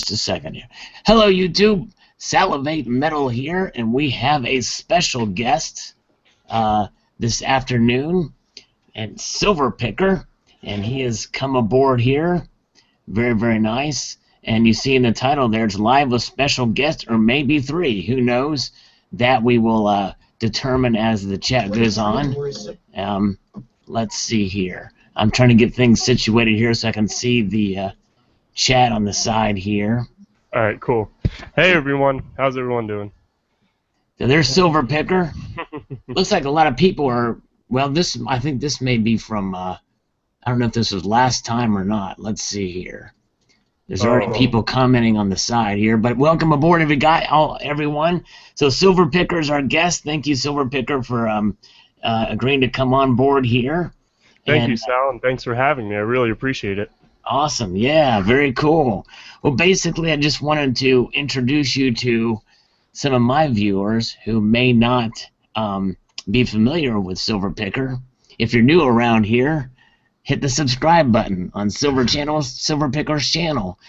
just a second here. Hello, YouTube. Salivate Metal here, and we have a special guest this afternoon, and Silver Picker, and he has come aboard here. Very, very nice. And you see in the title there, it's live with special guest, or maybe three. Who knows? That we will determine as the chat goes on. Let's see here. I'm trying to get things situated here so I can see the chat on the side here. All right, cool. Hey, everyone. How's everyone doing? So there's Silver Picker. Looks like a lot of people are, well, I think this may be from, I don't know if this was last time or not. Let's see here. There's already people commenting on the side here, but welcome aboard everyone. So Silver Picker is our guest. Thank you, Silver Picker, for agreeing to come on board here. Thank you, Sal, and thanks for having me. I really appreciate it. Awesome. Yeah, very cool. Well, basically, I just wanted to introduce you to some of my viewers who may not be familiar with Silver Picker. If you're new around here, hit the subscribe button on Silver Picker's channel.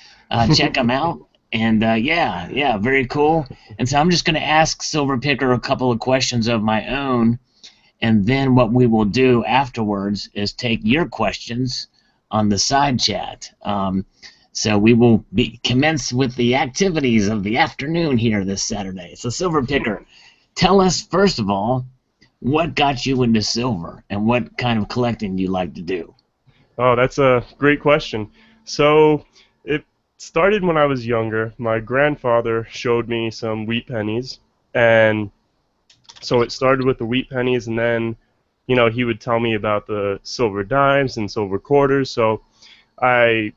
Check them out. And yeah, very cool. And so I'm just going to ask Silver Picker a couple of questions of my own. And then what we will do afterwards is take your questions on the side chat. So we will commence with the activities of the afternoon here this Saturday. So Silver Picker, tell us, first of all, what got you into silver and what kind of collecting do you like to do? Oh, that's a great question. So it started when I was younger. My grandfather showed me some wheat pennies, and so it started with the wheat pennies, and then, you know, he would tell me about the silver dimes and silver quarters. So I,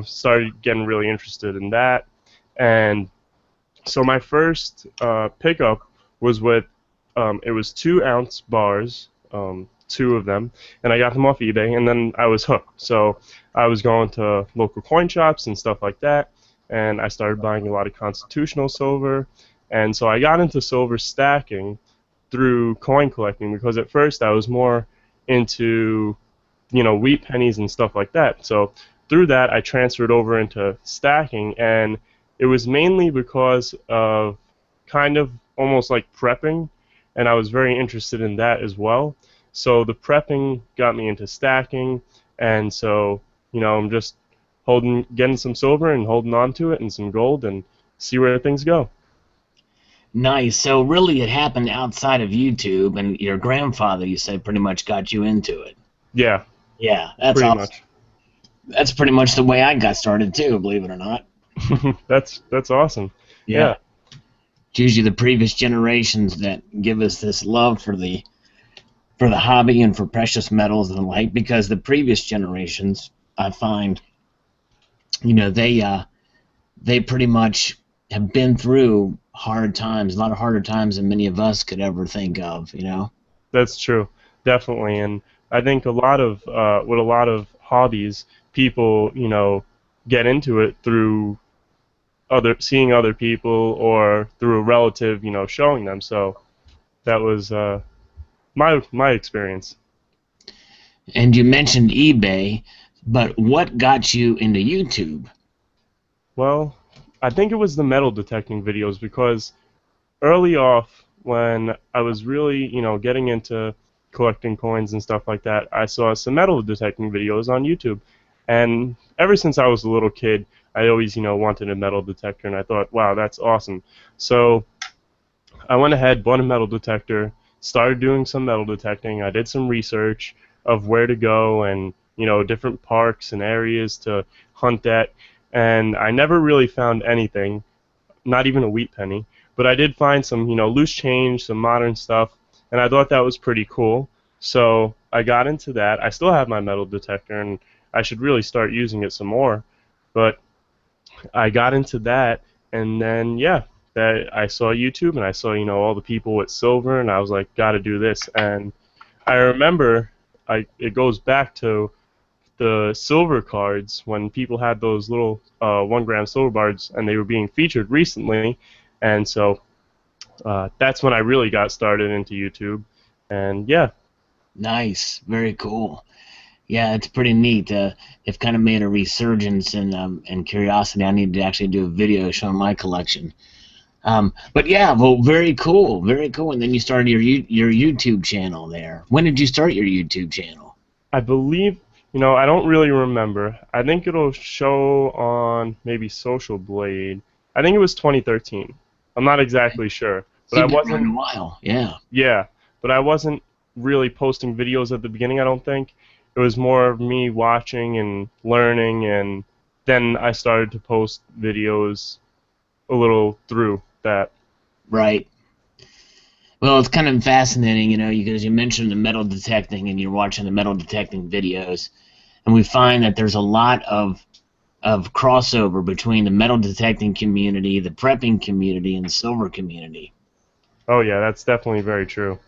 started getting really interested in that. And so my first pickup was with, it was 2-ounce bars, 2 of them, and I got them off eBay, and then I was hooked. So I was going to local coin shops and stuff like that, and I started buying a lot of constitutional silver. And so I got into silver stacking through coin collecting, because at first I was more into, wheat pennies and stuff like that. So through that I transferred over into stacking, and it was mainly because of kind of almost like prepping, and I was very interested in that as well. So the prepping got me into stacking, and so, I'm just getting some silver and holding on to it, and some gold, and see where things go. Nice. So really it happened outside of YouTube, and your grandfather, you said, pretty much got you into it. Yeah. Yeah, that's pretty awesome. much. That's pretty much the way I got started too, believe it or not. That's awesome. Yeah. It's usually the previous generations that give us this love for the hobby and for precious metals and the like, because the previous generations, I find, they pretty much have been through hard times, a lot of harder times than many of us could ever think of, That's true, definitely. And I think a lot of with a lot of hobbies, people, get into it through seeing other people, or through a relative, showing them. So that was my experience. And you mentioned eBay, but what got you into YouTube? Well, I think it was the metal detecting videos, because early off, when I was really, getting into collecting coins and stuff like that, I saw some metal detecting videos on YouTube. And ever since I was a little kid, I always, wanted a metal detector, and I thought, wow, that's awesome. So I went ahead, bought a metal detector, started doing some metal detecting. I did some research of where to go, and, different parks and areas to hunt at. And I never really found anything, not even a wheat penny, but I did find some, loose change, some modern stuff, and I thought that was pretty cool. So I got into that. I still have my metal detector, and I should really start using it some more, but I got into that, and then, yeah, that I saw YouTube, and I saw, all the people with silver, and I was like, gotta do this. And I remember, it goes back to the silver cards, when people had those little 1-gram silver bars, and they were being featured recently, and so that's when I really got started into YouTube, and yeah. Nice, very cool. Yeah, it's pretty neat. They've kind of made a resurgence in curiosity. I need to actually do a video showing my collection. But yeah, well, very cool, very cool. And then you started your YouTube channel there. When did you start your YouTube channel? I believe, I don't really remember. I think it'll show on maybe Social Blade. I think it was 2013. I'm not exactly sure, but So I you've been around wasn't, a while. Yeah. yeah, but I wasn't really posting videos at the beginning, I don't think. It was more of me watching and learning, and then I started to post videos a little through that. Right. Well, it's kind of fascinating, because you mentioned the metal detecting and you're watching the metal detecting videos, and we find that there's a lot of crossover between the metal detecting community, the prepping community, and the silver community. Oh yeah, that's definitely very true.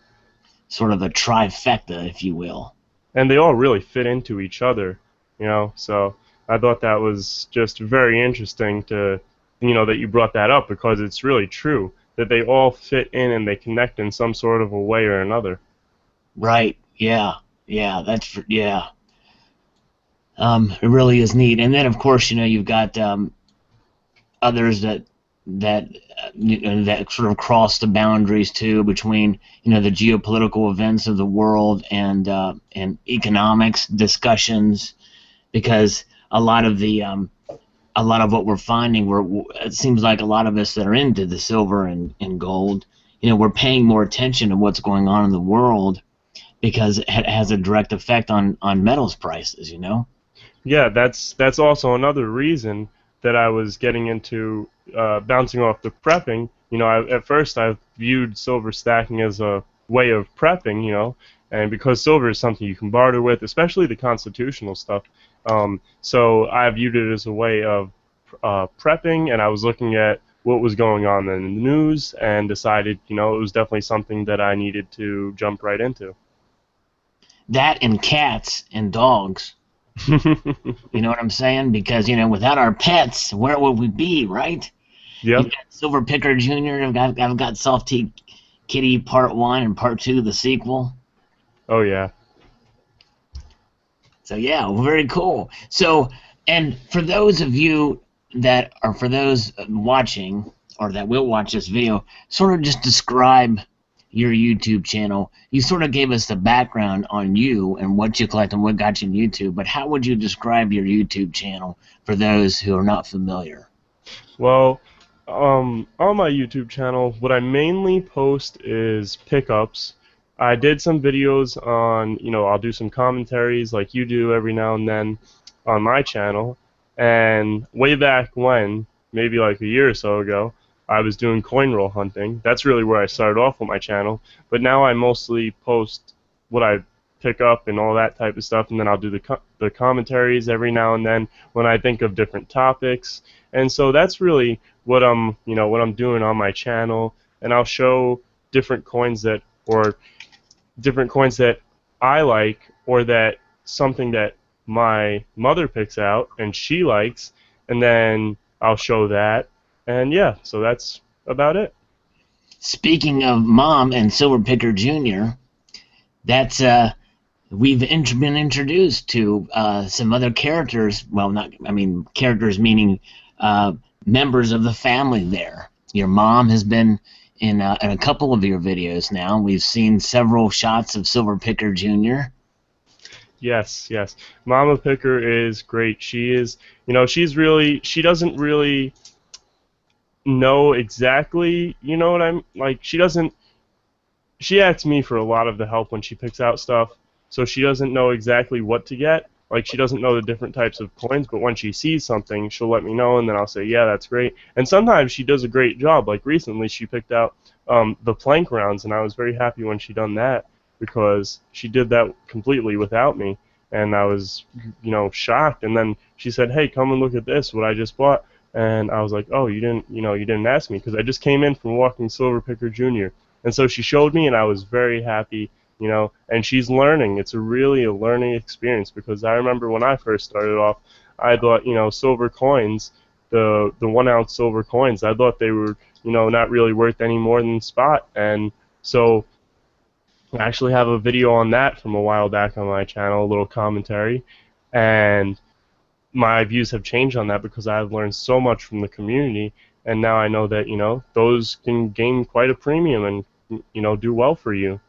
Sort of a trifecta, if you will. And they all really fit into each other, so I thought that was just very interesting to, that you brought that up because it's really true that they all fit in and they connect in some sort of a way or another. Right. Yeah. Yeah. Yeah. It really is neat. And then, of course, you've got others that sort of cross the boundaries too between the geopolitical events of the world and economics discussions, because a lot of what we're finding, it seems like a lot of us that are into the silver and gold, we're paying more attention to what's going on in the world because it has a direct effect on metals prices. Yeah, that's also another reason that I was getting into bouncing off the prepping. At first I viewed silver stacking as a way of prepping, and because silver is something you can barter with, especially the constitutional stuff. So I viewed it as a way of prepping, and I was looking at what was going on in the news and decided, it was definitely something that I needed to jump right into. That and cats and dogs. You know what I'm saying? Because without our pets, where would we be, right? You Yep. got Silver Picker Jr. I've got Softy Kitty Part One and Part Two, the sequel. Oh yeah. So yeah, well, very cool. So, and for those of you that are, for those watching or that will watch this video, sort of just describe your YouTube channel. You sort of gave us the background on you and what you collect and what got you in YouTube, but how would you describe your YouTube channel for those who are not familiar? Well, on my YouTube channel, what I mainly post is pickups. I did some videos on, I'll do some commentaries like you do every now and then on my channel. And way back when, maybe like a year or so ago, I was doing coin roll hunting. That's really where I started off with my channel. But now I mostly post what I pick up and all that type of stuff, and then I'll do the commentaries every now and then when I think of different topics. And so that's really what I'm doing on my channel, and I'll show different coins or different coins that I like, or that something that my mother picks out and she likes, and then I'll show that. And yeah, so that's about it. Speaking of Mom and Silver Picker Jr., that's been introduced to some other characters. Well, not, I mean, characters meaning uh, members of the family there. Your mom has been in a couple of your videos now. We've seen several shots of Silver Picker Jr. Yes, yes. Mama Picker is great. She doesn't really know exactly, what I'm like. She asks me for a lot of the help when she picks out stuff, so she doesn't know exactly what to get. Like, she doesn't know the different types of coins, but when she sees something, she'll let me know, and then I'll say, yeah, that's great. And sometimes she does a great job. Like recently, she picked out the plank rounds, and I was very happy when she done that because she did that completely without me, and I was, shocked. And then she said, hey, come and look at this, what I just bought. And I was like, oh, you didn't ask me because I just came in from walking Silver Picker Jr. And so she showed me, and I was very happy, and she's learning. It's really a learning experience because I remember when I first started off, I thought, silver coins, the 1 ounce silver coins, I thought they were, not really worth any more than spot. And so I actually have a video on that from a while back on my channel, a little commentary, and my views have changed on that because I've learned so much from the community, and now I know that, those can gain quite a premium and, do well for you.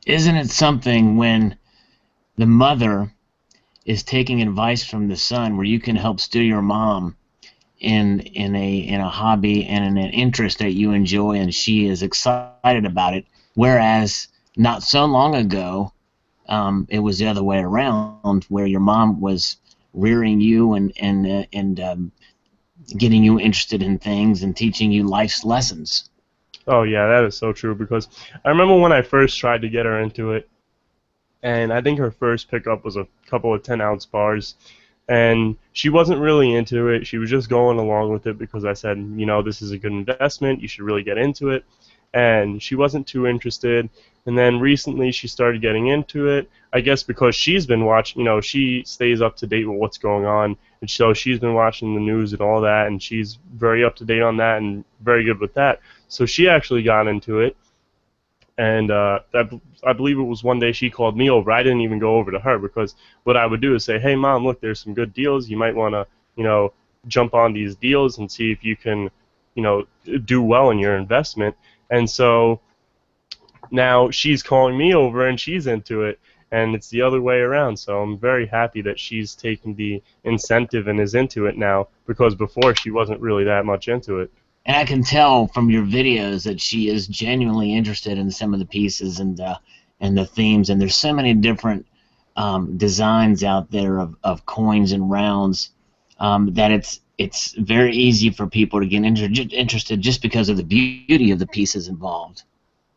Isn't it something when the mother is taking advice from the son, where you can help steer your mom in a hobby and in an interest that you enjoy, and she is excited about it, whereas not so long ago, it was the other way around, where your mom was rearing you and getting you interested in things and teaching you life's lessons. Oh yeah, that is so true because I remember when I first tried to get her into it, and I think her first pickup was a couple of 10-ounce bars, and she wasn't really into it. She was just going along with it because I said, this is a good investment. You should really get into it. And she wasn't too interested. And then recently she started getting into it. I guess because she's been watching, she stays up to date with what's going on. And so she's been watching the news and all that, and she's very up to date on that and very good with that. So she actually got into it. And I believe it was one day she called me over. I didn't even go over to her because what I would do is say, hey, Mom, look, there's some good deals. You might want to, jump on these deals and see if you can, do well in your investment. And so now she's calling me over and she's into it. And it's the other way around. So I'm very happy that she's taking the incentive and is into it now because before she wasn't really that much into it. And I can tell from your videos that she is genuinely interested in some of the pieces and the themes. And there's so many different designs out there of coins and rounds, that it's very easy for people to get interested just because of the beauty of the pieces involved.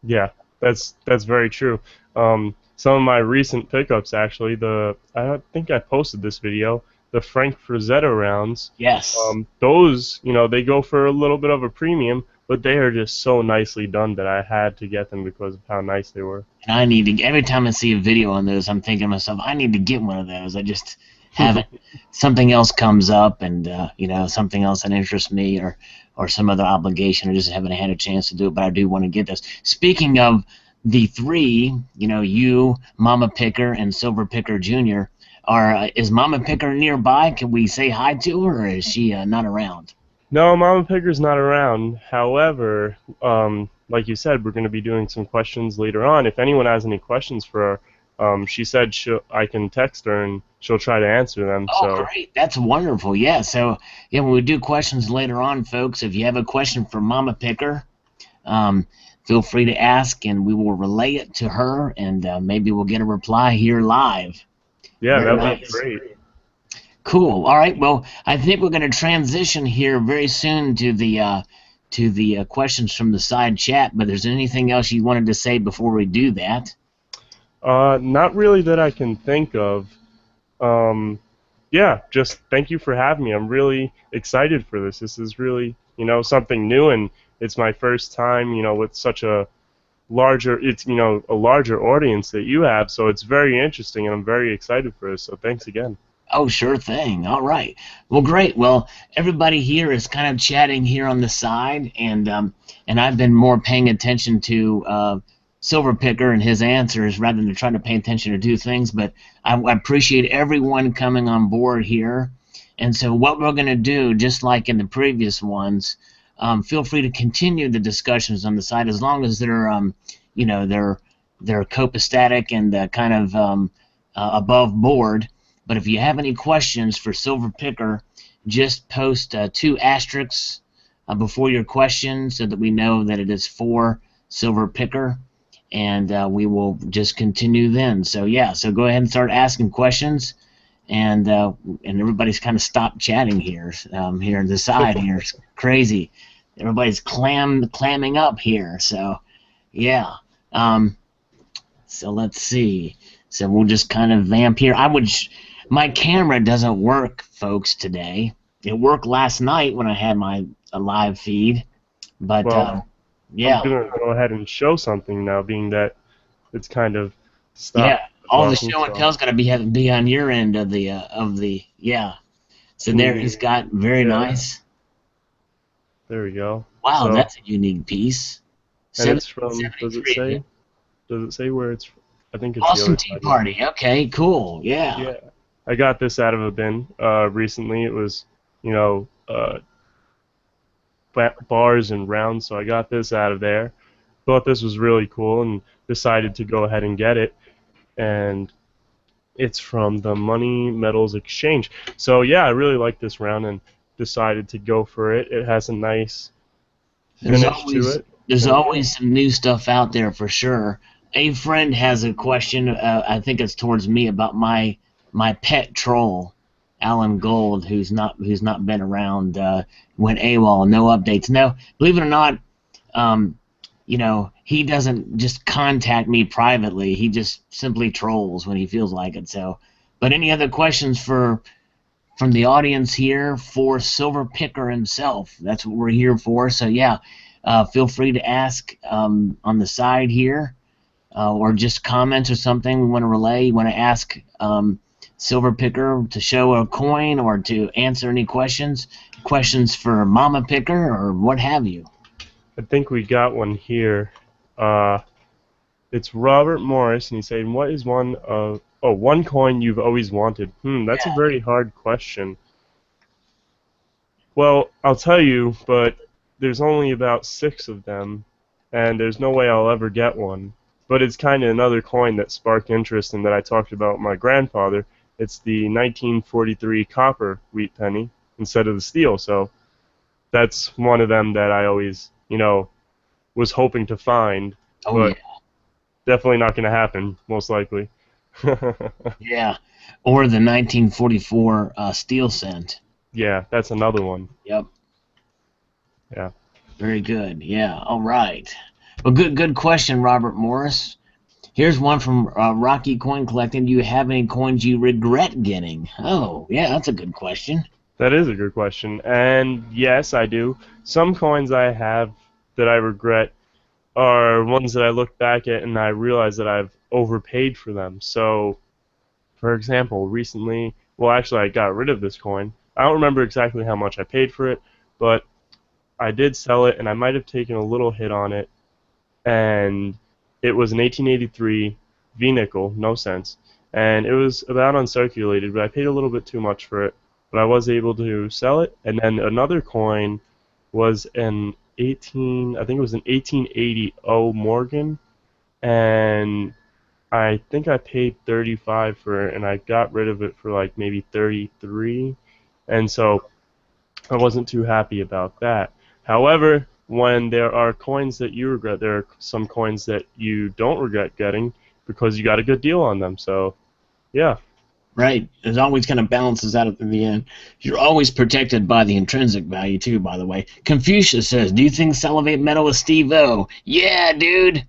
Yeah, that's very true. Some of my recent pickups, actually, I think I posted this video, the Frank Frazetta rounds. Yes. Those, they go for a little bit of a premium, but they are just so nicely done that I had to get them because of how nice they were. And I need to, every time I see a video on those, I'm thinking to myself, I need to get one of those. I just haven't. Something else comes up, and something else that interests me, or some other obligation. I just haven't had a chance to do it, but I do want to get this. Speaking of the three, you, Mama Picker, and Silver Picker Jr. Is Mama Picker nearby? Can we say hi to her, or is she not around? No, Mama Picker's not around. However, like you said, we're going to be doing some questions later on. If anyone has any questions for her, she said I can text her and she'll try to answer them. Oh, So great. That's wonderful. Yeah, so when we do questions later on, folks, if you have a question for Mama Picker, um, feel free to ask, and we will relay it to her, and maybe we'll get a reply here live. yeah, Very that would be nice. great. Cool. All right. Well, I think we're going to transition here very soon to the questions from the side chat. But there's anything else you wanted to say before we do that? Not really that I can think of. Yeah, just thank you for having me. I'm really excited for this. This is really, something new, and it's my first time, with such a a larger audience that you have. So it's very interesting, and I'm very excited for this. So thanks again. Oh, sure thing. All right. Well, great. Well, everybody here is kind of chatting here on the side, and I've been more paying attention to Silver Picker and his answers rather than trying to pay attention to do things. But I appreciate everyone coming on board here. And so what we're going to do, just like in the previous ones, feel free to continue the discussions on the side as long as they're copacetic and kind of above board. But if you have any questions for Silver Picker, just post 2 asterisks before your question so that we know that it is for Silver Picker, and we will just continue then. So yeah, so go ahead and start asking questions, and everybody's kind of stopped chatting here. Here on the side here, it's crazy. Everybody's clamming up here. So yeah. So let's see. So we'll just kind of vamp here. My camera doesn't work, folks, today. It worked last night when I had my live feed, but Well, yeah, I'm gonna go ahead and show something now, being that it's kind of yeah. stopped All the talking. show and So tell's got to be on your end of the yeah. So can there you? he's got very Yeah, nice. there we go. Wow, So that's a unique piece. and it's from. Does it 1773. say? Does it say where it's? I think it's the Boston other Tea side. Yeah. Party. Okay, cool. Yeah. Yeah. I got this out of a bin recently. It was, you know, bars and rounds, so I got this out of there. Thought this was really cool and decided to go ahead and get it. And it's from the Money Metals Exchange. So yeah, I really like this round and decided to go for it. It has a nice There's finish to always it. there's And yeah, always some new stuff out there for sure. A friend has a question. I think it's towards me about my pet troll, Alan Gold, who's not been around. Went AWOL. No updates. No, believe it or not, um, he doesn't just contact me privately. He just simply trolls when he feels like it. So, but any other questions from the audience here for Silver Picker himself? That's what we're here for. So yeah, feel free to ask on the side here, or just comments or something we want to relay. You want to ask Silver Picker to show a coin or to answer any questions for Mama Picker or what have you. I think we got one here. Uh, it's Robert Morris, and he's saying, "What is one coin you've always wanted?" That's a Yeah. very hard question. Well, I'll tell you, but there's only about 6 of them, and there's no way I'll ever get one. But it's kind of another coin that sparked interest and that I talked about with my grandfather. It's the 1943 copper wheat penny instead of the steel. So that's one of them that I always, was hoping to find, Oh yeah. but definitely not going to happen, most likely. Yeah. Or the 1944 steel cent. Yeah, that's another one. Yep. Yeah. Very good. Yeah. All right. Well, good question, Robert Morris. Here's one from Rocky Coin Collecting. Do you have any coins you regret getting? Oh, yeah, that's a good question. That is a good question. And yes, I do. Some coins I have that I regret are ones that I look back at and I realize that I've overpaid for them. So, for example, recently, well, actually, I got rid of this coin. I don't remember exactly how much I paid for it, but I did sell it and I might have taken a little hit on it. And it was an 1883 V nickel, no cents. And it was about uncirculated, but I paid a little bit too much for it. But I was able to sell it. And then another coin was I think it was an 1880 O Morgan, and I think I paid 35 for it, and I got rid of it for like maybe 33, and so I wasn't too happy about that. However, when there are coins that you regret, there are some coins that you don't regret getting because you got a good deal on them. So, yeah, Right. It always kind of balances out at the end. You're always protected by the intrinsic value, too, by the way. Confucius says, do you think Salivate Metal is Steve-O? Yeah, dude.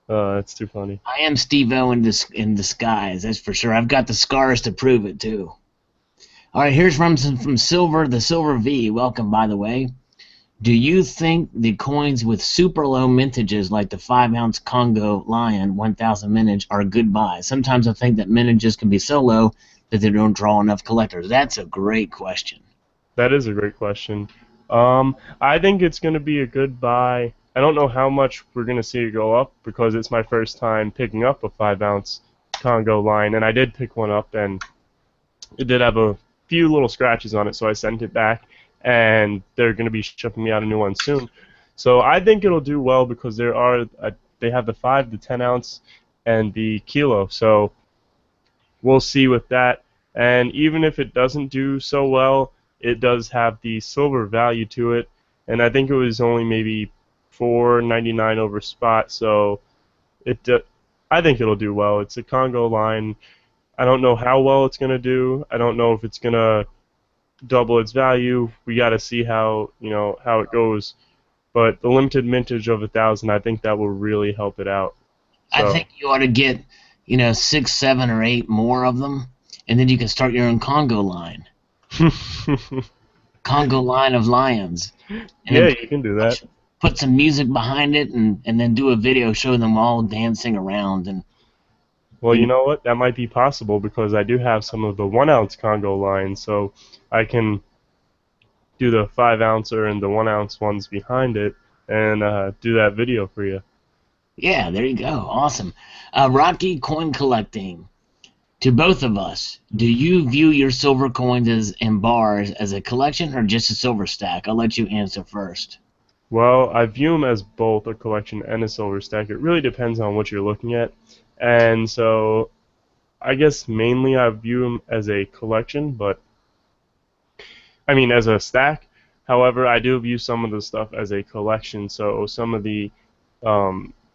that's too funny. I am Steve-O in disguise, that's for sure. I've got the scars to prove it, too. All right, here's from Silver, the Silver V. Welcome, by the way. Do you think the coins with super low mintages like the 5-ounce Congo Lion 1000 mintage are good buys? Sometimes I think that mintages can be so low that they don't draw enough collectors. That's a great question. That is a great question. I think it's going to be a good buy. I don't know how much we're going to see it go up because it's my first time picking up a 5-ounce Congo line, and I did pick one up, and it did have a few little scratches on it, so I sent it back, and they're going to be shipping me out a new one soon. So I think it'll do well because they have the 5, the 10 ounce, and the kilo. So we'll see with that. And even if it doesn't do so well, it does have the silver value to it. And I think it was only maybe $4.99 over spot, so I think it'll do well. It's a Congo line. I don't know how well it's gonna do. I don't know if it's gonna double its value. We got to see how it goes. But the limited mintage of 1,000, I think that will really help it out. I So think you ought to get, 6, 7, or 8 more of them, and then you can start your own Congo line. Congo line of lions. And yeah, then you can do that. put some music behind it and then do a video showing them all dancing around and Well, you you know know what? That might be possible because I do have some of the 1-ounce Congo lines, so I can do the 5-ouncer and the 1-ounce ones behind it. and do that video for you. Yeah, there you go. Awesome. Rocky, coin collecting. To both of us, do you view your silver coins and bars as a collection or just a silver stack? I'll let you answer first. Well, I view them as both a collection and a silver stack. It really depends on what you're looking at. And so I guess mainly I view them as a collection, but I mean as a stack. However, I do view some of the stuff as a collection. So some of the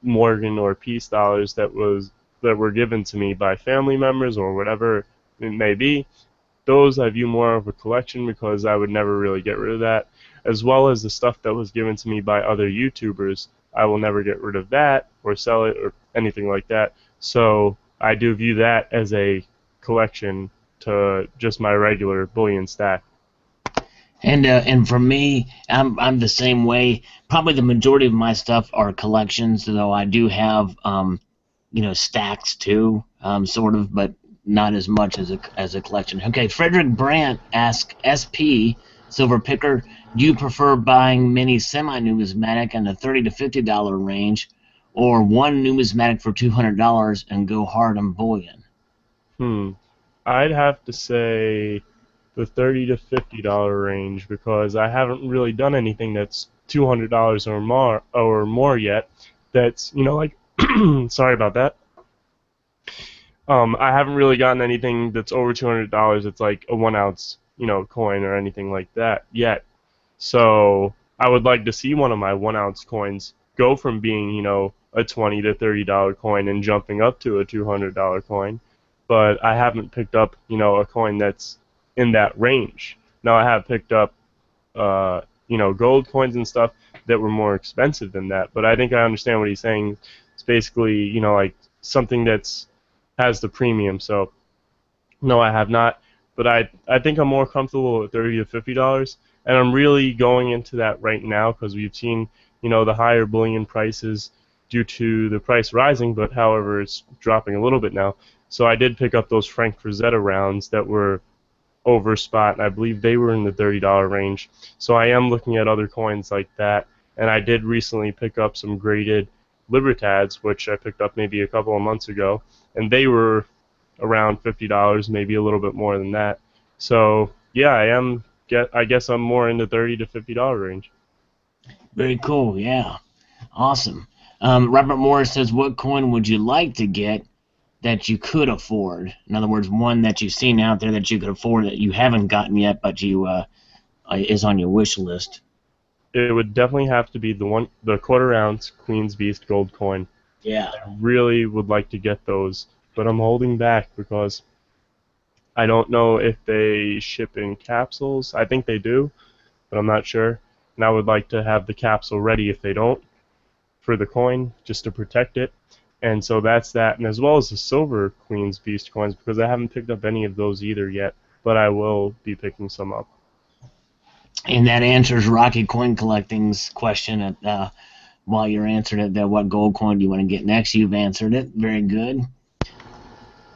Morgan or Peace dollars that were given to me by family members or whatever it may be, those I view more of a collection because I would never really get rid of that, as well as the stuff that was given to me by other YouTubers. I will never get rid of that or sell it or anything like that. So I do view that as a collection to just my regular bullion stack. And for me, I'm the same way. Probably the majority of my stuff are collections, though I do have stacks too, sort of, but not as much as a collection. Okay, Frederick Brandt asks SP Silver Picker, do you prefer buying many semi-numismatic in the $30 to $50 range, or one numismatic for $200 and go hard on bullion? Hmm. I'd have to say the $30 to $50 range because I haven't really done anything that's $200 or more yet. That's like sorry about that. I haven't really gotten anything that's over $200. It's like a 1 ounce coin or anything like that yet. So I would like to see one of my 1 ounce coins go from being a $20 to $30 coin and jumping up to a $200 coin, but I haven't picked up a coin that's in that range. Now I have picked up gold coins and stuff that were more expensive than that. But I think I understand what he's saying. It's basically, like something that's has the premium. So no, I have not. But I think I'm more comfortable with $30 to $50, and I'm really going into that right now because we've seen the higher bullion prices due to the price rising. But however, it's dropping a little bit now. So I did pick up those Frank Frazetta rounds that were over spot, and I believe they were in the $30 range. So I am looking at other coins like that, and I did recently pick up some graded Libertads, which I picked up maybe a couple of months ago, and they were around $50, maybe a little bit more than that. So yeah, I guess I'm more in the $30 to $50 range. Very cool. Yeah, awesome. Robert Morris says, what coin would you like to get that you could afford? In other words, one that you've seen out there that you could afford that you haven't gotten yet, but you is on your wish list. It would definitely have to be the 1/4 ounce Queen's Beast gold coin. Yeah. I really would like to get those, but I'm holding back because I don't know if they ship in capsules. I think they do, but I'm not sure. And I would like to have the capsule ready if they don't for the coin, just to protect it. And so that's that, and as well as the silver Queen's Beast coins, because I haven't picked up any of those either yet, but I will be picking some up. And that answers Rocky Coin Collecting's question while you're answering it, that what gold coin do you want to get next? You've answered it. Very good.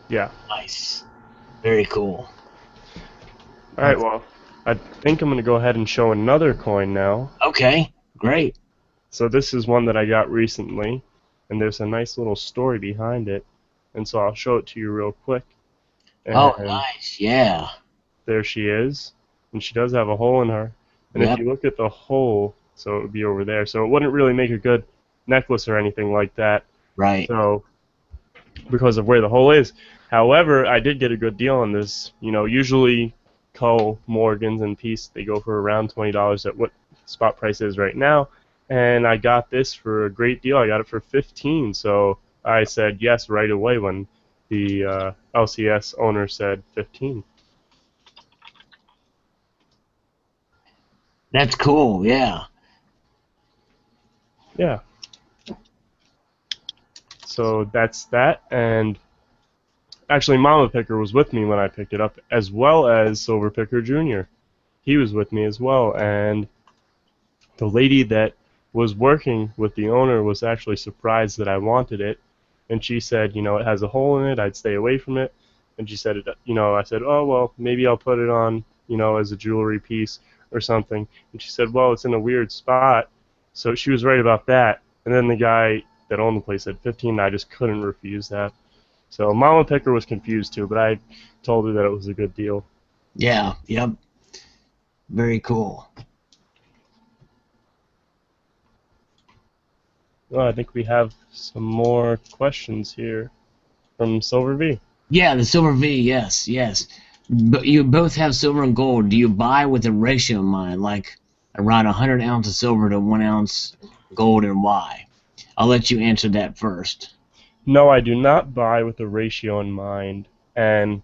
Yeah. Nice. Very cool. All right, well, I think I'm going to go ahead and show another coin now. Okay, great. So this is one that I got recently, and there's a nice little story behind it, and so I'll show it to you real quick. Oh, And nice. Yeah. there she is, and she does have a hole in her. And if Yep. you look at the hole, so it would be over there, so it wouldn't really make a good necklace or anything like that. Right. So because of where the hole is. However, I did get a good deal on this. Usually Cull, Morgans, and Peace, they go for around $20 at what spot price is right now. And I got this for a great deal. I got it for 15. So I said yes right away when the LCS owner said 15. That's cool. Yeah. Yeah. So that's that. And actually, Mama Picker was with me when I picked it up, as well as Silver Picker Jr. He was with me as well. And the lady that was working with the owner was actually surprised that I wanted it, and she said, it has a hole in it, I'd stay away from it. And she said, I said, oh well, maybe I'll put it on, as a jewelry piece or something. And she said, well, it's in a weird spot, So she was right about that. And then the guy that owned the place said 15, and I just couldn't refuse that. So Mama Picker was confused too, but I told her that it was a good deal. Yeah, yep. Very cool. Well, I think we have some more questions here from Silver V. Yeah, the silver V, yes, yes. But you both have silver and gold. Do you buy with a ratio in mind, like around 100 ounces silver to 1 ounce gold, and why? I'll let you answer that first. No, I do not buy with a ratio in mind, and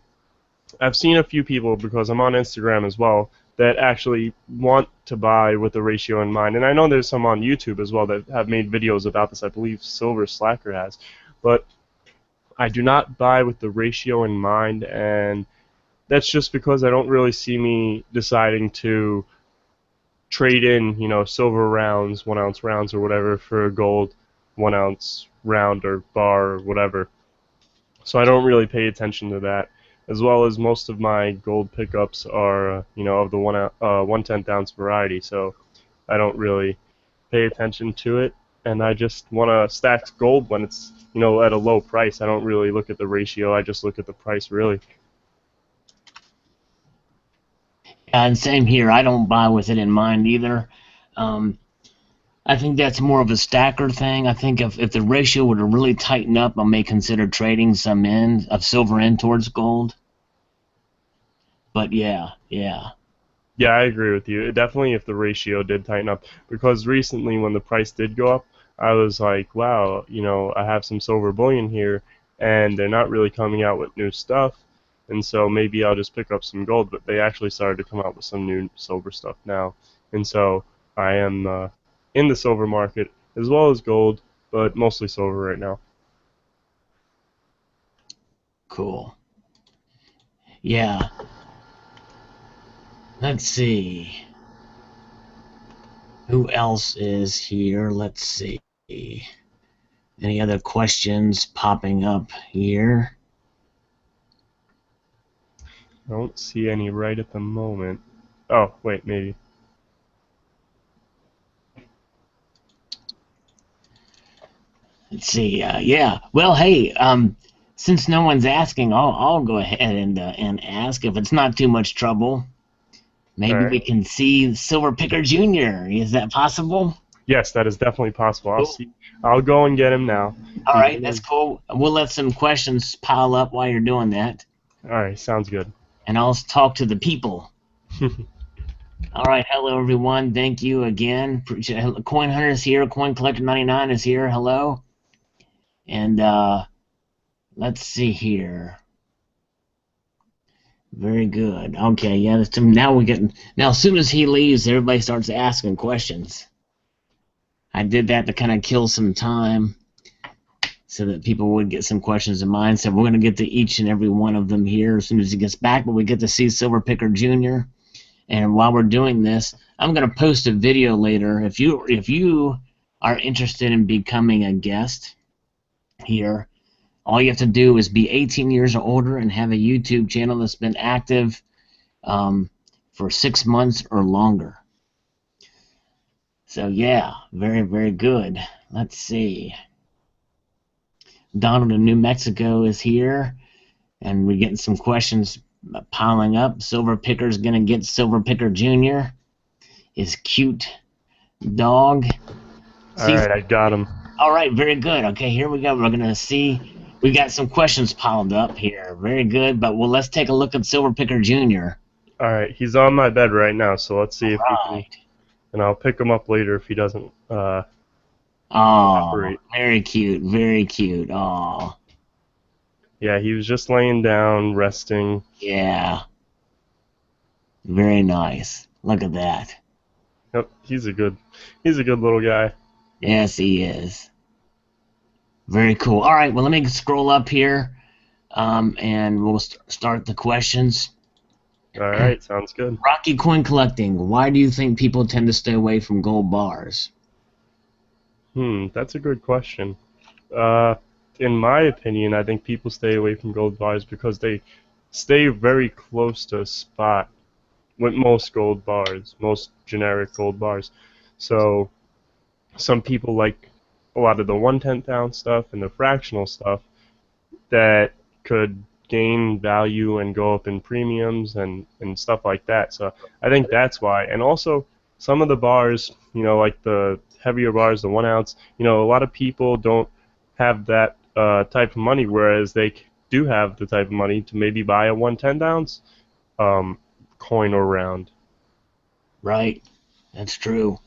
I've seen a few people, because I'm on Instagram as well, that actually want to buy with the ratio in mind. And I know there's some on YouTube as well that have made videos about this. I believe Silver Slacker has. But I do not buy with the ratio in mind, and that's just because I don't really see me deciding to trade in, silver rounds, 1 ounce rounds or whatever, for a gold 1 ounce round or bar or whatever. So I don't really pay attention to that, as well as most of my gold pickups are, of the 1/10 ounce variety. So I don't really pay attention to it, and I just want to stack gold when it's, at a low price. I don't really look at the ratio. I just look at the price, really. And same here. I don't buy with it in mind either. Um, I think that's more of a stacker thing. I think if the ratio were to really tighten up, I may consider trading some in of silver in towards gold. But yeah, yeah. Yeah, I agree with you. Definitely if the ratio did tighten up, because recently when the price did go up, I was like, wow, I have some silver bullion here, and they're not really coming out with new stuff, and so maybe I'll just pick up some gold. But they actually started to come out with some new silver stuff now, and so I am in the silver market as well as gold, but mostly silver right now. Cool. Yeah. Let's see. Who else is here? Let's see. Any other questions popping up here? I don't see any right at the moment. Oh, wait, maybe. Let's see. Yeah. Well, hey. Since no one's asking, I'll go ahead and ask if it's not too much trouble. All Maybe right. we can see Silver Picker Jr. Is that possible? Yes, that is definitely possible. I'll Cool. see. I'll go and get him now. All He's right, in that's the. cool. We'll let some questions pile up while you're doing that, All right, sounds good. and I'll talk to the people. All right, hello everyone. Thank you again. Coin Hunter's here. Coin Collector 99 is here. Hello. And let's see here. Very good. Okay, yeah. Now we're getting. Now, as soon as he leaves, everybody starts asking questions. I did that to kind of kill some time, so that people would get some questions in mind. So we're going to get to each and every one of them here as soon as he gets back. But we get to see Silver Picker Jr. And while we're doing this, I'm going to post a video later. If you are interested in becoming a guest here, all you have to do is be 18 years or older and have a YouTube channel that's been active for 6 months or longer. So yeah, very, very good. Let's see. Donald in New Mexico is here, and we're getting some questions piling up. Silver Picker's going to get Silver Picker Jr. His cute dog. All See, right, I got him. all right, very good. Okay, here we go. We're going to see. We got some questions piled up here. Very good, but let's take a look at Silver Picker Jr. All right, he's on my bed right now, so let's see All if we can. right. And I'll pick him up later if he doesn't Oh, cooperate. very cute, very cute. Oh, Yeah, he was just laying down, resting. yeah, very nice. Look at that. Yep, he's a good little guy. Yes, he is. Very cool. All right, well, let me scroll up here, and we'll start the questions. All right, sounds good. Rocky Coin Collecting. Why do you think people tend to stay away from gold bars? That's a good question. Uh, in my opinion, I think people stay away from gold bars because they stay very close to a spot with most gold bars, most generic gold bars. So some people like a lot of the 1/10 ounce stuff and the fractional stuff that could gain value and go up in premiums and stuff like that. So I think that's why. And also some of the bars, like the heavier bars, the 1 ounce, a lot of people don't have that type of money, whereas they do have the type of money to maybe buy a 1/10 ounce um, coin or round. Right. That's true.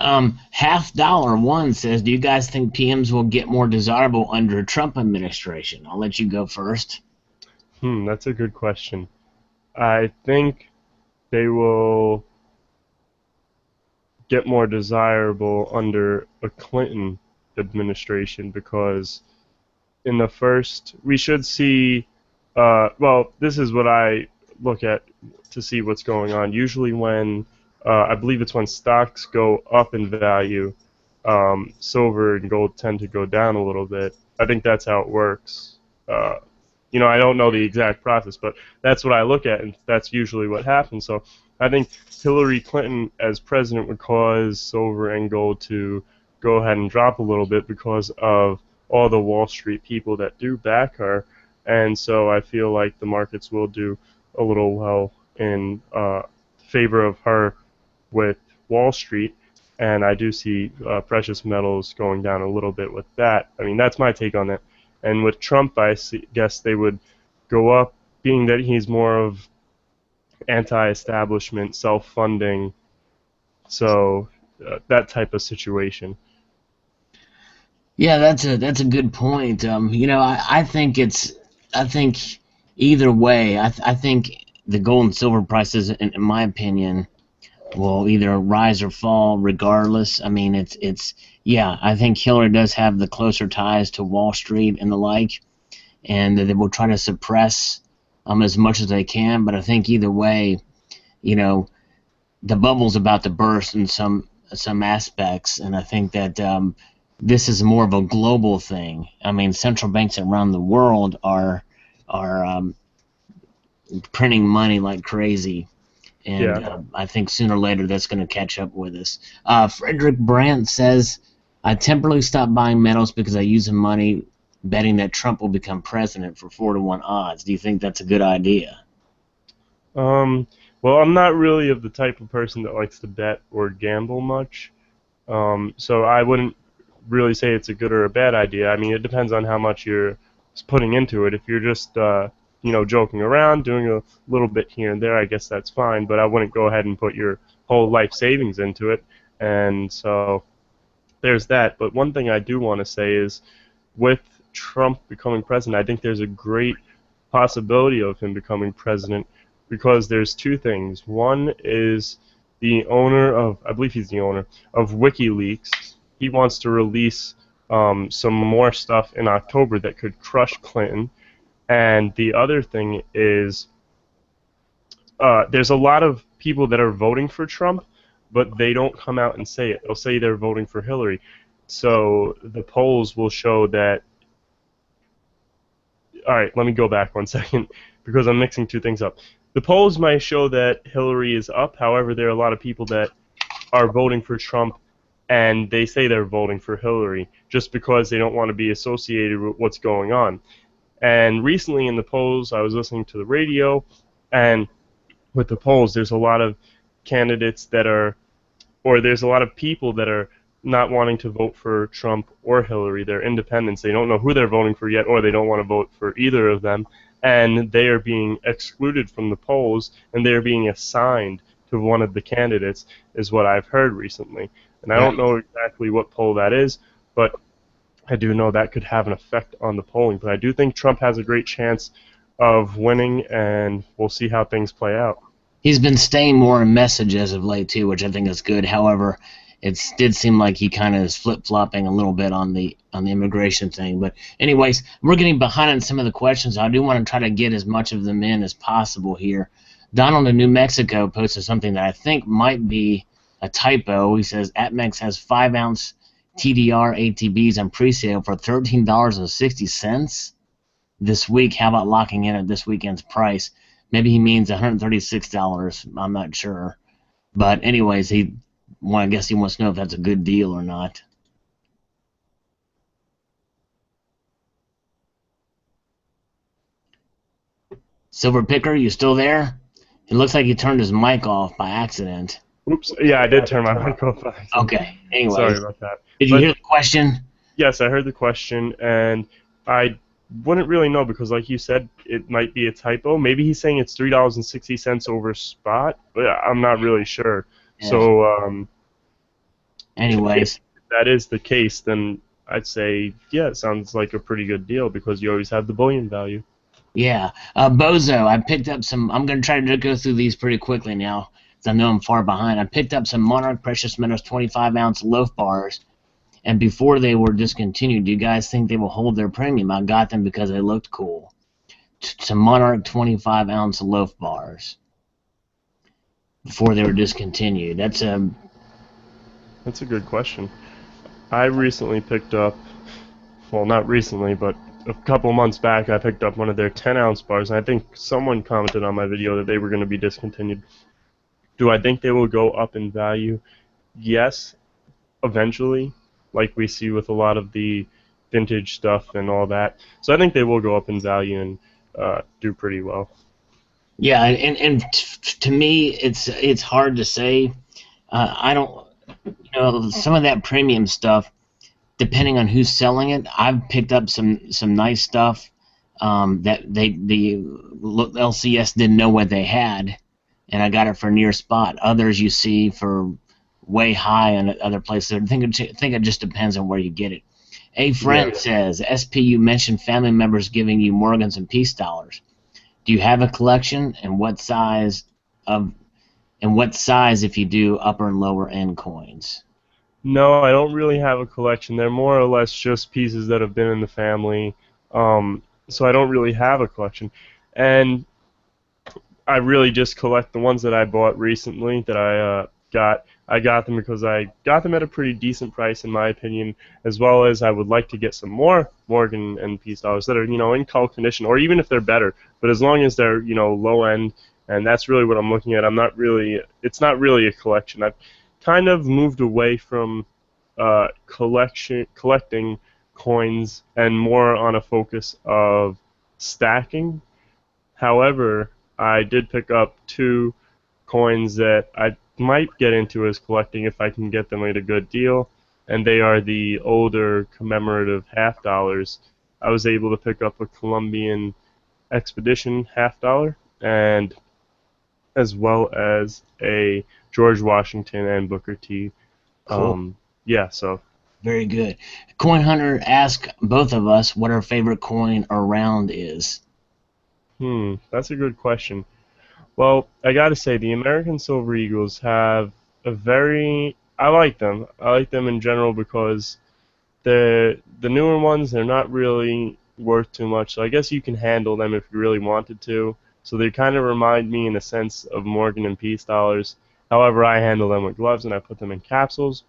Half dollar one says, "Do you guys think PMs will get more desirable under a Trump administration?" I'll let you go first. That's a good question. I think they will get more desirable under a Clinton administration because in the first, we should see, well, this is what I look at to see what's going on. Usually when, I believe it's when stocks go up in value, silver and gold tend to go down a little bit. I think that's how it works. Uh, I don't know the exact process, but that's what I look at, and that's usually what happens. So I think Hillary Clinton as president would cause silver and gold to go ahead and drop a little bit because of all the Wall Street people that do back her, and so I feel like the markets will do a little well in favor of her with Wall Street, and I do see precious metals going down a little bit with that. I mean, that's my take on it. And with Trump, guess they would go up, being that he's more of anti-establishment, self-funding, so that type of situation. Yeah, that's a good point. I think either way, I think the gold and silver prices, in my opinion, will either rise or fall regardless. I mean, yeah, I think Hillary does have the closer ties to Wall Street and the like, and they will try to suppress as much as they can. But I think either way, you know, the bubble's about to burst in some aspects, and I think that this is more of a global thing. I mean, central banks around the world are printing money like crazy, and Yeah. I think sooner or later that's going to catch up with us. Frederick Brandt says, "I temporarily stopped buying metals because I use the money betting that Trump will become president for 4-to-1 odds. Do you think that's a good idea?" Um, well, I'm not really of the type of person that likes to bet or gamble much, so I wouldn't really say it's a good or a bad idea. I mean, it depends on how much you're putting into it. If you're just joking around, doing a little bit here and there, I guess that's fine. But I wouldn't go ahead and put your whole life savings into it. And so there's that. But one thing I do want to say is, with Trump becoming president, I think there's a great possibility of him becoming president because there's two things. One is the owner of, I believe he's the owner of WikiLeaks. He wants to release some more stuff in October that could crush Clinton. And the other thing is there's a lot of people that are voting for Trump, but they don't come out and say it. They'll say they're voting for Hillary. So the polls will show that. All right, let me go back 1 second because I'm mixing two things up. The polls might show that Hillary is up. However, there are a lot of people that are voting for Trump and they say they're voting for Hillary just because they don't want to be associated with what's going on. And recently in the polls, I was listening to the radio, and with the polls, there's a lot of candidates that are, or there's a lot of people that are not wanting to vote for Trump or Hillary. They're independents. They don't know who they're voting for yet, or they don't want to vote for either of them. And they are being excluded from the polls, and they are being assigned to one of the candidates, is what I've heard recently. And I don't Right. know exactly what poll that is, but I do know that could have an effect on the polling. But I do think Trump has a great chance of winning, and we'll see how things play out. He's been staying more in message as of late too, which I think is good. However, it did seem like he kind of is flip flopping a little bit on the immigration thing. But anyways, we're getting behind on some of the questions. I do want to try to get as much of them in as possible here. Donald in New Mexico posted something that I think might be a typo. He says APMEX has 5-ounce TDR ATBs on pre-sale for $13.60 this week. How about locking in at this weekend's price? Maybe he means $136. I'm not sure. But anyways, he I guess he wants to know if that's a good deal or not. Silver Picker, you still there? It looks like he turned his mic off by accident. Oops. Yeah, I did turn my mic off by accident. Okay. Sorry Anyways, about that. did you But hear the question? yes, I heard the question, and I wouldn't really know because, like you said, it might be a typo. Maybe he's saying it's $3.60 over spot, but I'm not really sure. Yeah. So, if Anyways, that is the case, then I'd say, yeah, it sounds like a pretty good deal because you always have the bullion value. yeah. Bozo, I picked up some. I'm going to try to go through these pretty quickly now, because I know I'm far behind. I picked up some Monarch Precious Metals 25-ounce loaf bars, and before they were discontinued, do you guys think they will hold their premium? I got them because they looked cool. Some Monarch 25-ounce loaf bars before they were discontinued. That's a good question. I recently picked up, well, not recently, but a couple months back, I picked up one of their 10-ounce bars, and I think someone commented on my video that they were going to be discontinued. Do I think they will go up in value? Yes, eventually, like we see with a lot of the vintage stuff and all that. So I think they will go up in value and do pretty well. yeah, to me, it's hard to say. I don't, some of that premium stuff, depending on who's selling it. I've picked up some nice stuff that the LCS didn't know what they had, and I got it for near spot. Others you see for way high in other places. I think it just depends on where you get it. A Yeah. friend says, SP, you mentioned family members giving you Morgans and peace dollars. Do you have a collection, and of what size if you do upper and lower end coins? No, I don't really have a collection. They're more or less just pieces that have been in the family. So I don't really have a collection. And I really just collect the ones that I bought recently that I got. I got them because I got them at a pretty decent price, in my opinion, as well as I would like to get some more Morgan and Peace dollars that are, in color condition, or even if they're better. But as long as they're, low end, and that's really what I'm looking at. It's not really a collection. I've kind of moved away from collecting coins and more on a focus of stacking. However, I did pick up two coins that I might get into as collecting if I can get them at a good deal, and they are the older commemorative half dollars. I was able to pick up a Columbian Expedition half dollar, and as well as a George Washington and Booker T. Cool. Yeah, so Very good. Coin Hunter asked both of us what our favorite coin or round is. that's a good question. Well, I gotta say, the American Silver Eagles have a very. I like them. I like them in general because the newer ones, they're not really worth too much. So I guess you can handle them if you really wanted to. So they kind of remind me in a sense of Morgan and Peace dollars. However, I handle them with gloves and I put them in capsules.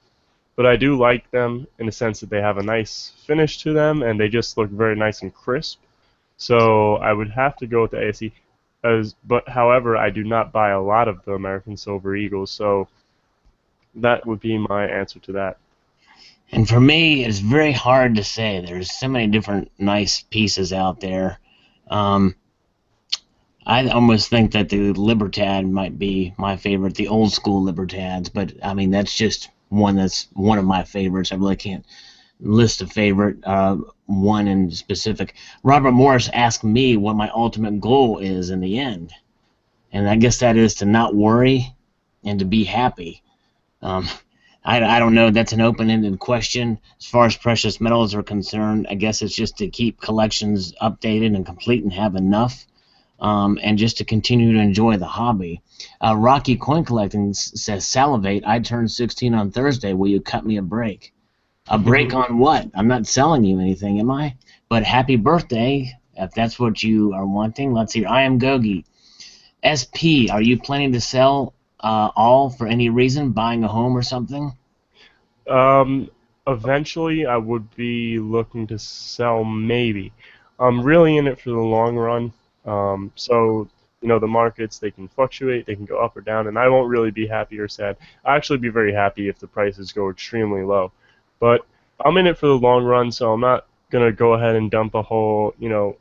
But I do like them in the sense that they have a nice finish to them and they just look very nice and crisp. So I would have to go with the ASE. But however, I do not buy a lot of the American Silver Eagles, so that would be my answer to that. And for me, it's very hard to say. There's so many different nice pieces out there. Um, I almost think that the Libertad might be my favorite, the old school Libertads. But I mean, that's one of my favorites. I really can't list a favorite, one in specific. Robert Morris asked me what my ultimate goal is in the end, and I guess that is to not worry and to be happy. Um, I don't know. That's an open-ended question. As far as precious metals are concerned, I guess it's just to keep collections updated and complete and have enough, and just to continue to enjoy the hobby. Rocky Coin Collecting says, Salivate, I turned 16 on Thursday. Will you cut me a break? A break on what? I'm not selling you anything, am I? But happy birthday, if that's what you are wanting. Let's see. I am Gogi. SP, are you planning to sell all for any reason, buying a home or something? Um, Eventually, I would be looking to sell maybe. I'm really in it for the long run. So the markets, they can fluctuate, they can go up or down, and I won't really be happy or sad. I'll actually be very happy if the prices go extremely low. But I'm in it for the long run, so I'm not gonna go ahead and dump a whole,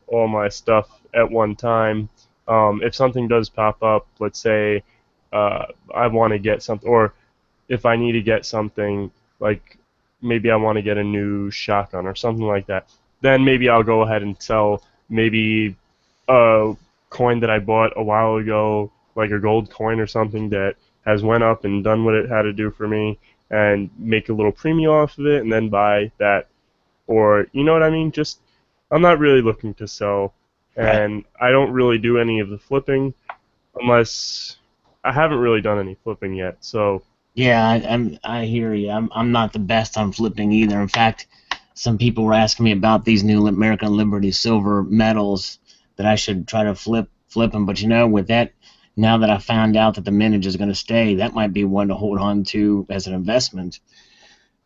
all my stuff at one time. If something does pop up, let's say I want to get something, or if I need to get something, like maybe I want to get a new shotgun or something like that, then maybe I'll go ahead and sell maybe a coin that I bought a while ago, like a gold coin or something that has went up and done what it had to do for me, and make a little premium off of it, and then buy that. Or you know what I mean? Just I'm not really looking to sell, Right. and I don't really do any of the flipping unless I haven't really done any flipping yet. So Yeah, I hear you. I'm not the best on flipping either. In fact, some people were asking me about these new American Liberty silver medals that I should try to flip them. But with that, now that I found out that the mintage is going to stay, that might be one to hold on to as an investment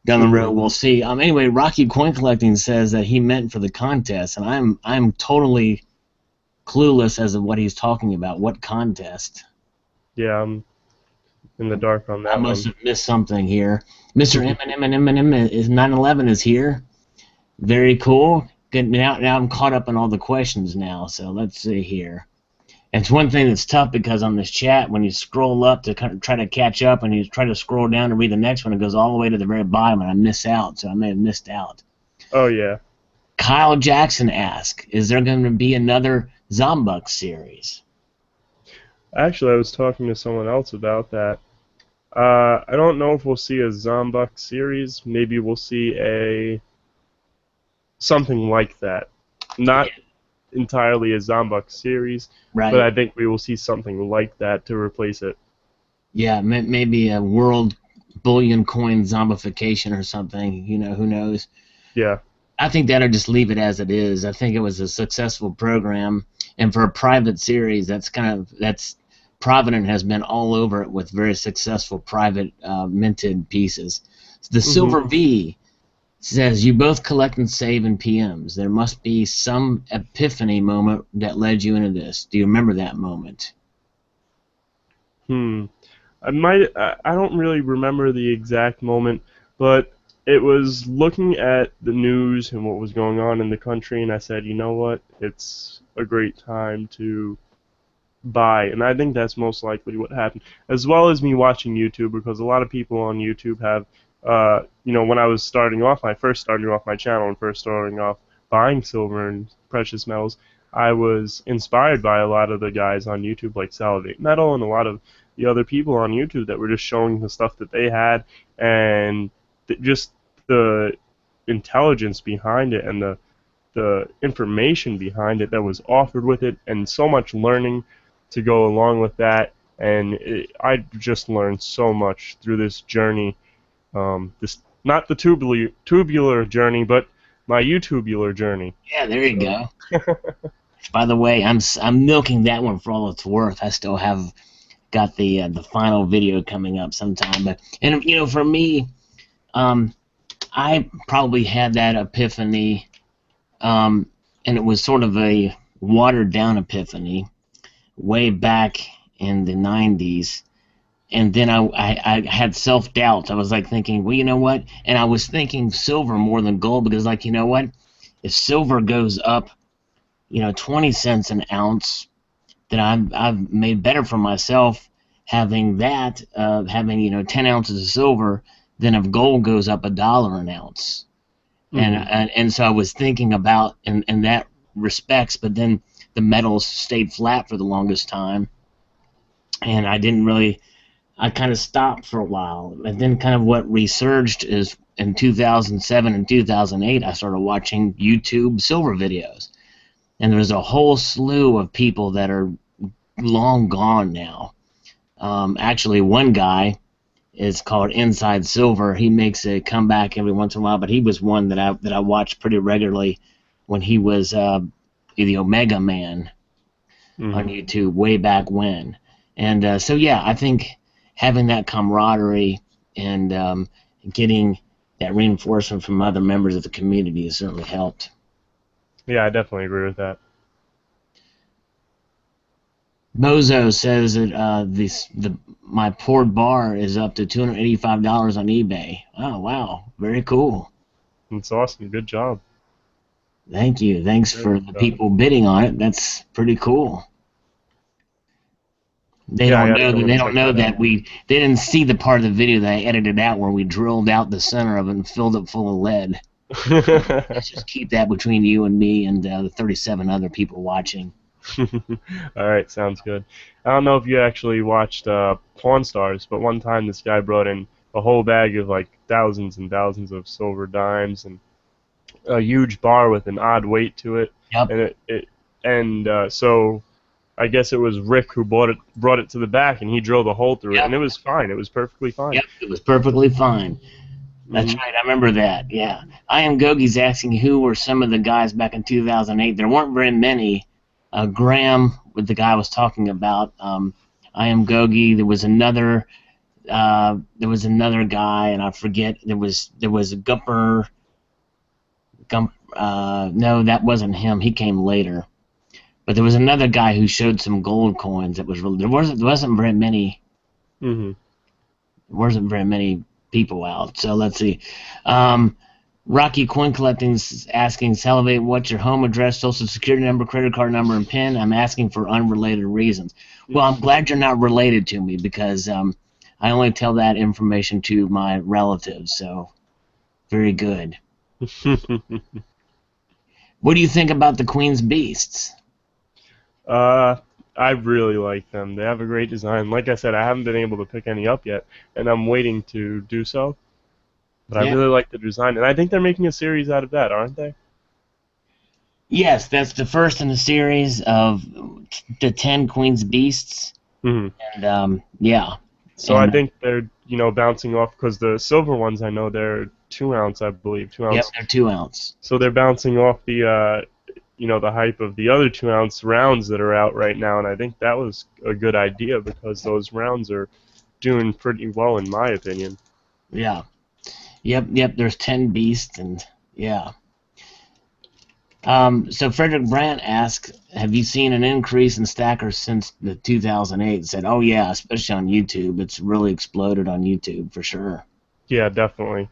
down the road. mhm. We'll see. Anyway, Rocky Coin Collecting says that he meant for the contest, and I'm totally clueless as to what he's talking about. What contest? Yeah, I'm in the dark on I that must one. have missed something here. Mr. M is 9/11 is here. Very cool. Good. Now I'm caught up in all the questions now. So let's see here. And it's one thing that's tough because on this chat, when you scroll up to kind of try to catch up and you try to scroll down to read the next one, it goes all the way to the very bottom, and I miss out. So I may have missed out. Oh yeah. Kyle Jackson asks, "Is there going to be another Zombux series?" Actually, I was talking to someone else about that. I don't know if we'll see a Zombux series. Maybe we'll see a something like that. Yeah. Not entirely a Zombux series, but Right. I think we will see something like that to replace it. Yeah. Maybe a world bullion coin zombification or something. Who knows? Yeah. I think that'll just leave it as it is. I think it was a successful program, and for a private series, that's Provident has been all over it with very successful private minted pieces. The Mhm. Silver V says you both collect and save in PMs. There must be some epiphany moment that led you into this. Do you remember that moment? Hmm. I don't really remember the exact moment, but it was looking at the news and what was going on in the country, and I said, you know what? It's a great time to buy, and I think that's most likely what happened, as well as me watching YouTube, because a lot of people on YouTube have, when I was starting off, I first starting off my channel and first starting off buying silver and precious metals, I was inspired by a lot of the guys on YouTube, like Salivate Metal, and a lot of the other people on YouTube that were just showing the stuff that they had, and just the intelligence behind it, and the information behind it that was offered with it, and so much learning to go along with that. And I just learned so much through this journey. This not the tubular journey, but my YouTubular journey. Yeah, there you So go. By the way, I'm milking that one for all it's worth. I still have got the final video coming up sometime. But and for me, um, I probably had that epiphany, and it was sort of a watered down epiphany way back in the 90s. And then I had self doubt. I was like thinking, well, you know what? And I was thinking silver more than gold because, like, you know what? If silver goes up, 20 cents an ounce, then I've made better for myself having that, having 10 ounces of silver than if gold goes up $1 an ounce. And hmm and so I was thinking about in that respects, but then the metals stayed flat for the longest time, and I kind of stopped for a while, and then kind of what resurged is in 2007 and 2008. I started watching YouTube silver videos, and there's a whole slew of people that are long gone now. Actually, one guy is called Inside Silver. He makes a comeback every once in a while, but he was one that I watched pretty regularly when he was the Omega Man on hmm YouTube way back when. And so yeah, I think having that camaraderie and getting that reinforcement from other members of the community has certainly helped. Yeah, I definitely agree with that. Bozo says that my poured bar is up to $285 on eBay. Oh wow, very cool. It's awesome. Good job. Thank you. Thanks Very for good the job. people bidding on it. That's pretty cool. They Yeah, I don't gotta know go that and they don't check know that that out. they didn't see the part of the video that I edited out where we drilled out the center of it and filled it full of lead. Let's just keep that between you and me and the 37 other people watching. All right, sounds good. I don't know if you actually watched Pawn Stars, but one time this guy brought in a whole bag of like thousands and thousands of silver dimes and a huge bar with an odd weight to it, Yep. and so I guess it was Rick who brought it to the back, and he drilled a hole through it, and Yep. it was fine. It was perfectly fine. Yep. It was perfectly fine. That's Hmm. right. I remember that. Yeah. I am Gogi's asking who were some of the guys back in 2008. There weren't very many. Graham, with the guy I was talking about. I am Gogi. There was another guy, and I forget. There was a Gumper. No, that wasn't him. He came later. But there was another guy who showed some gold coins. That was really, there wasn't very many. Hmm. There wasn't very many people out. So let's see. Um, Rocky Coin Collecting's asking Salivate, what's your home address, social security number, credit card number, and PIN? I'm asking for unrelated reasons. Well, I'm glad you're not related to me because I only tell that information to my relatives. So very good. What do you think about the Queen's Beasts? uh, I really like them. They have a great design. Like I said, I haven't been able to pick any up yet, and I'm waiting to do so. But I Yeah. really like the design, and I think they're making a series out of that, aren't they? Yes, that's the first in the series of the 10 Queen's Beasts. Hmm. And yeah. So I And think they're, bouncing off because the silver ones I know they're 2 ounce, I believe, two yep, ounce. they're 2 ounce. So they're bouncing off the hype of the other 2 ounce rounds that are out right now, and I think that was a good idea because those rounds are doing pretty well in my opinion. Yeah. Yep, there's 10 beasts and yeah. So Frederick Brandt asks, have you seen an increase in stackers since the 2008? Said, oh yeah, especially on YouTube. It's really exploded on YouTube for sure. Yeah, definitely.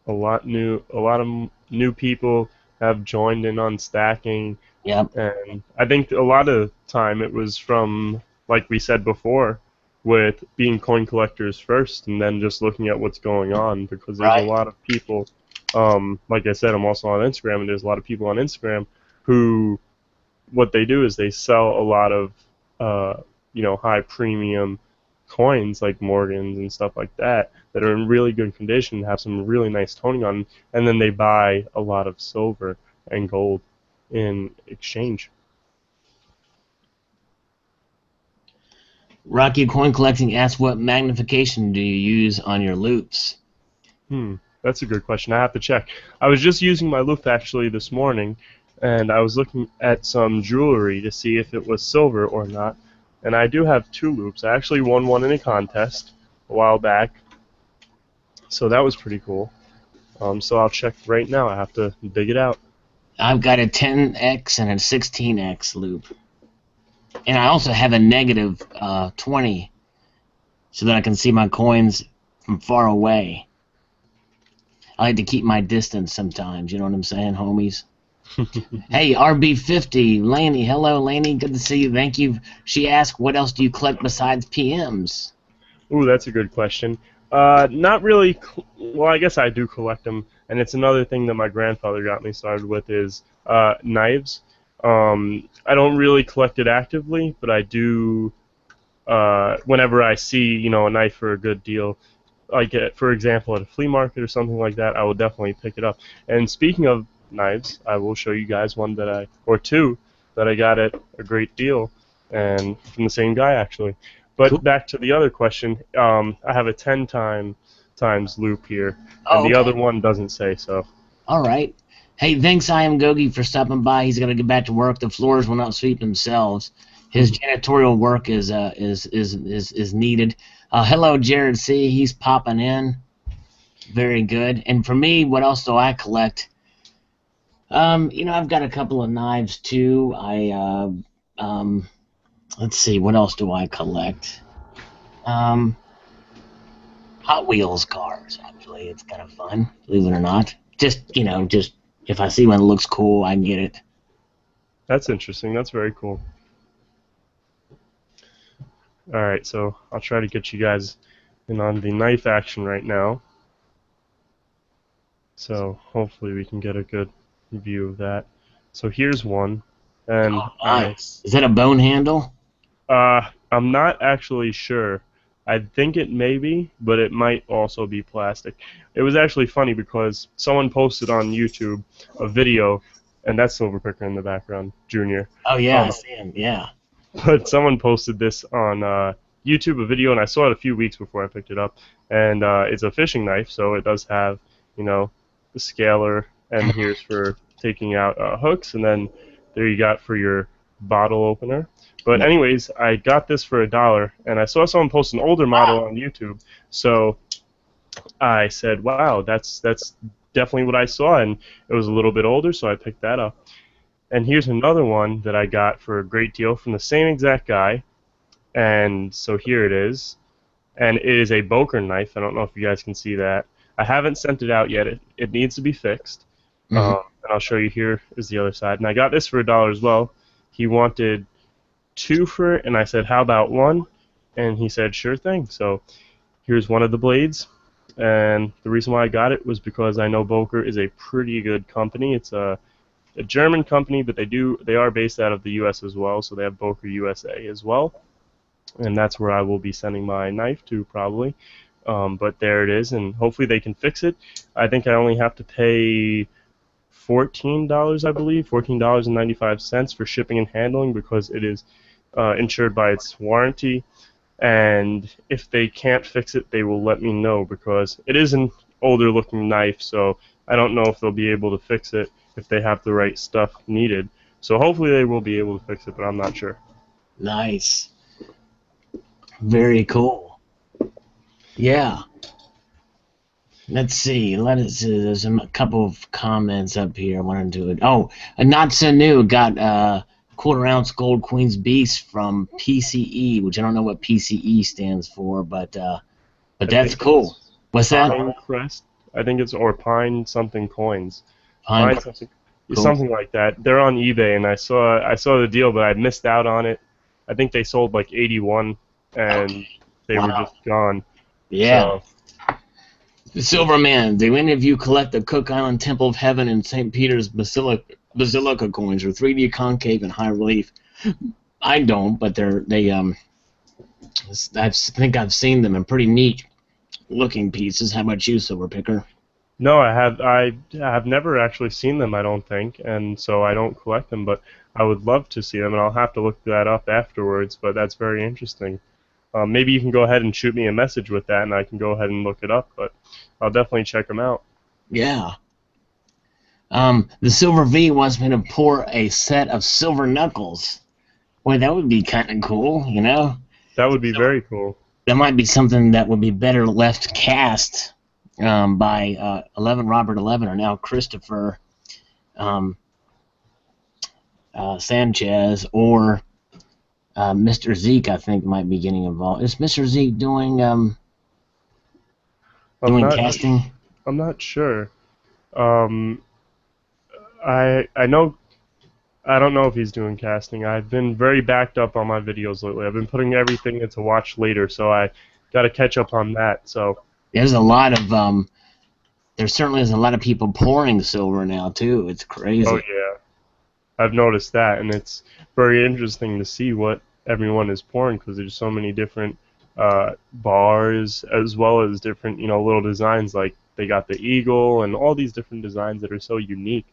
A lot of new people have joined in on stacking. Yep, And I think a lot of time it was from, like we said before, with being coin collectors first and then just looking at what's going on because there's a right. lot of people, like I said, I'm also on Instagram and there's a lot of people on Instagram who, what they do is they sell a lot of, high premium coins like Morgans and stuff like that that are in really good condition, have some really nice toning on them, and then they buy a lot of silver and gold in exchange. Rocky Coin Collecting asks, what magnification do you use on your loops? That's a good question. I have to check. I was just using my loupe actually this morning, and I was looking at some jewelry to see if it was silver or not. And I do have two loupes. I actually won one in a contest a while back, so that was pretty cool. So I'll check right now. I have to dig it out. I've got a 10x and a 16x loop. And I also have a negative 20 so that I can see my coins from far away. I like to keep my distance sometimes, you know what I'm saying, homies? Hey, RB50, Laney. Hello, Laney. Good to see you. Thank you. She asked, what else do you collect besides PMs? Ooh, that's a good question. Not really. Well, I guess I do collect them, and it's another thing that my grandfather got me started with is knives. I don't really collect it actively, but I do whenever I see a knife for a good deal, like for example at a flea market or something like that, I will definitely pick it up. And speaking of knives, I will show you guys one or two that I got at a great deal, and from the same guy actually. Cool. But back to the other question, I have a 10 times loop here, and Oh, the okay. other one doesn't say so. All right. Hey, thanks, I am Gogi, for stopping by. He's got to get back to work. The floors will not sweep themselves. His janitorial work is needed. Hello, Jared C. He's popping in. Very good. And for me, what else do I collect? I've got a couple of knives too. Um, let's see, what else do I collect? Um, Hot Wheels cars, actually. It's kind of fun, believe it or not. Just if I see one that looks cool, I can get it. That's interesting. That's very cool. All right, so I'll try to get you guys in on the knife action right now. So hopefully we can get a good view of that. So here's one, and Nice. Is that a bone handle? I'm not actually sure. I think it may be, but it might also be plastic. It was actually funny because someone posted on YouTube a video, and that's Silver Picker in the background, Junior. Oh, yeah, I Um, see him. Yeah. but someone posted this on YouTube, a video, and I saw it a few weeks before I picked it up. And it's a fishing knife, so it does have, you know, the scaler, and here's for taking out hooks, and then there you got for your bottle opener. But No. anyways, I got this for $1, and I saw someone post an older model on YouTube, so I said, "Wow, that's definitely what I saw," and it was a little bit older, so I picked that up. And here's another one that I got for a great deal from the same exact guy. And so here it is. And it is a Boker knife. I don't know if you guys can see that. I haven't sent it out yet. It needs to be fixed. Hmm. And I'll show you here is the other side. And I got this for $1 as well. He wanted two for it, and I said, how about one? And he said, sure thing. So here's one of the blades. And the reason why I got it was because I know Boker is a pretty good company. It's a German company, but they are based out of the U.S. as well, so they have Boker USA as well, and that's where I will be sending my knife to probably. But there it is, and hopefully they can fix it. I think I only have to pay $14, I believe, $14.95 for shipping and handling because it is insured by its warranty. And if they can't fix it, they will let me know because it is an older looking knife, so I don't know if they'll be able to fix it if they have the right stuff needed. So hopefully they will be able to fix it, but I'm not sure. Nice. Very cool. Yeah. Let's see. There's a couple of comments up here. I wanted to. Oh, a not so new got quarter ounce gold Queen's Beast from PCE, which I don't know what PCE stands for, but I that's think cool. it's What's that? Pine Crest. I think it's or Pine something coins. Pine. Pine something, Cool. something like that. They're on eBay, and I saw the deal, but I missed out on it. I think they sold like 81, and Okay. they were Wow. just gone. Yeah. So The Silver Man. Do any of you collect the Cook Island Temple of Heaven and St. Peter's Basilica coins, or 3D concave and high relief? I don't, but I think I've seen them in pretty neat looking pieces. How about you, Silver Picker? no, I have never actually seen them, I don't think, and so I don't collect them, but I would love to see them, and I'll have to look that up afterwards. But that's very interesting. Maybe you can go ahead and shoot me a message with that, and I can go ahead and look it up. But I'll definitely check them out. Yeah. The Silver V wants me to pour a set of silver knuckles. Boy, that would be kind of cool, you know? That would be very cool. That might be something that would be better left cast by 11 Robert 11 or now Christopher um, Sanchez or Mr. Zeke, I think, might be getting involved. Is Mr. Zeke I'm doing not casting? I'm not sure. Um, I know I don't know if he's doing casting. I've been very backed up on my videos lately. I've been putting everything into watch later, so I got to catch up on that. So There's a lot of there certainly is a lot of people pouring silver now too. It's oh crazy. yeah, I've noticed that, and it's very interesting to see what everyone is pouring because there's so many different bars as well as different little designs. Like they got the eagle and all these different designs that are so unique,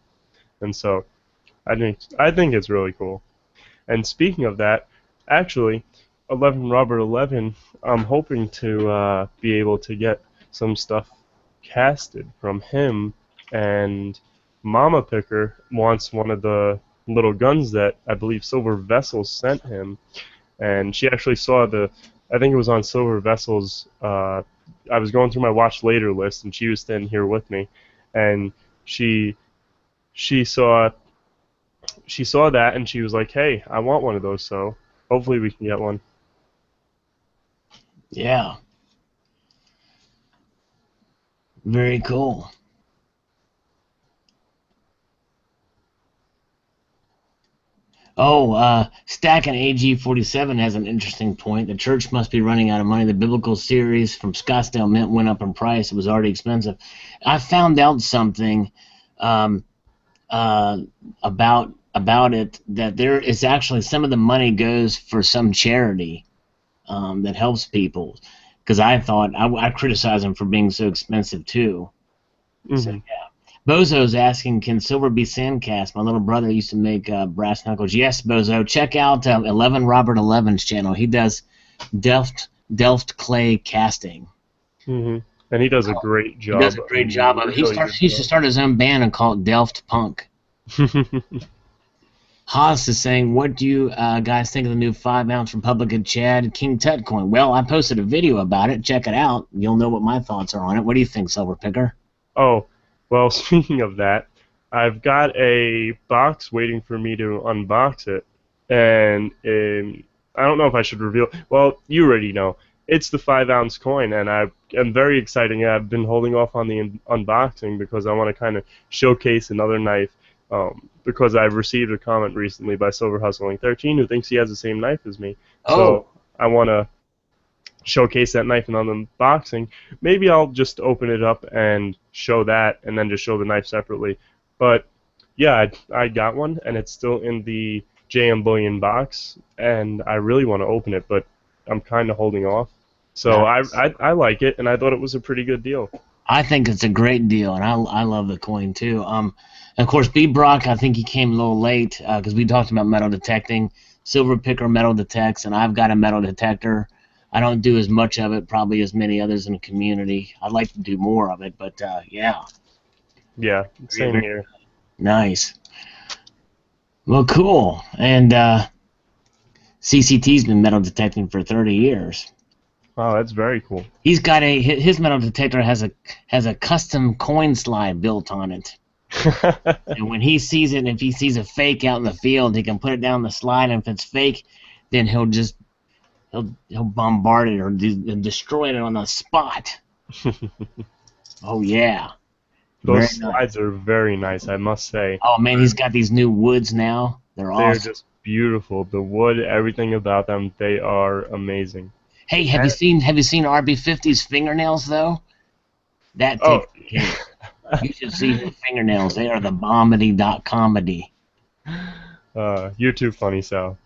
and so I think it's really cool. And speaking of that, actually, 11 Robert 11, I'm hoping to be able to get some stuff casted from him. And Mama Picker wants one of the little guns that I believe Silver Vessels sent him. And she actually saw I think it was on Silver Vessels. I was going through my watch later list, and she was standing here with me. And she she saw she saw that and she was like, "Hey, I want one of those." So hopefully we can get one. Yeah. Very cool. Oh, Stacking AG47 has an interesting point. The church must be running out of money. The biblical series from Scottsdale Mint went up in price. It was already expensive. I found out something um, uh, about it, that there is actually some of the money goes for some charity that helps people. Because I thought I criticized them for being so expensive too. So Hmm. yeah. Bozo's asking, can silver be sandcast? My little brother used to make brass knuckles. Yes, Bozo. Check out 11 Robert 11's channel. He does Delft clay casting. Hmm. And he does a great He does job. a I great mean, job of it. really good He used to start his own band and call it Delft Punk. job. Haas is saying, what do you guys think of the new 5-ounce Republican Chad King Tut coin? Well, I posted a video about it. Check it out. You'll know what my thoughts are on it. What do you think, Silver Picker? Oh, well, speaking of that, I've got a box waiting for me to unbox it, and I don't know if I should reveal. Well, you already know. It's the 5-ounce coin, and I am very excited. I've been holding off on the unboxing because I want to kind of showcase another knife. Because I've received a comment recently by Silver Hustling 13 who thinks he has the same knife as me. Oh, So I want to showcase that knife in the unboxing. Maybe I'll just open it up and show that, and then just show the knife separately. But yeah, I got one, and it's still in the JM Bullion box, and I really want to open it, but I'm kind of holding off. So nice. I like it, and I thought it was a pretty good deal. I think it's a great deal, and I love the coin too. Of course, B. Brock, I think he came a little late because we talked about metal detecting. Silver Picker metal detects, and I've got a metal detector. I don't do as much of it, probably as many others in the community. I'd like to do more of it, but yeah, Yeah, very, same very here. nice. Well, cool. And CCT's been metal detecting for 30 years. Wow, that's very cool. He's got his metal detector has a custom coin slide built on it. And when he sees it, if he sees a fake out in the field, he can put it down the slide. And if it's fake, then he'll bombard it or destroy it on the spot. Oh yeah, Those very nice. slides are very nice, I must say. Oh man, he's got these new woods now. They're They are awesome. just beautiful. The wood, everything about them, they are amazing. Hey, And, have you seen RB50's fingernails though? That oh, takes the cake. You should see his fingernails. They are the bombity dot comedy. you're too funny, Sal.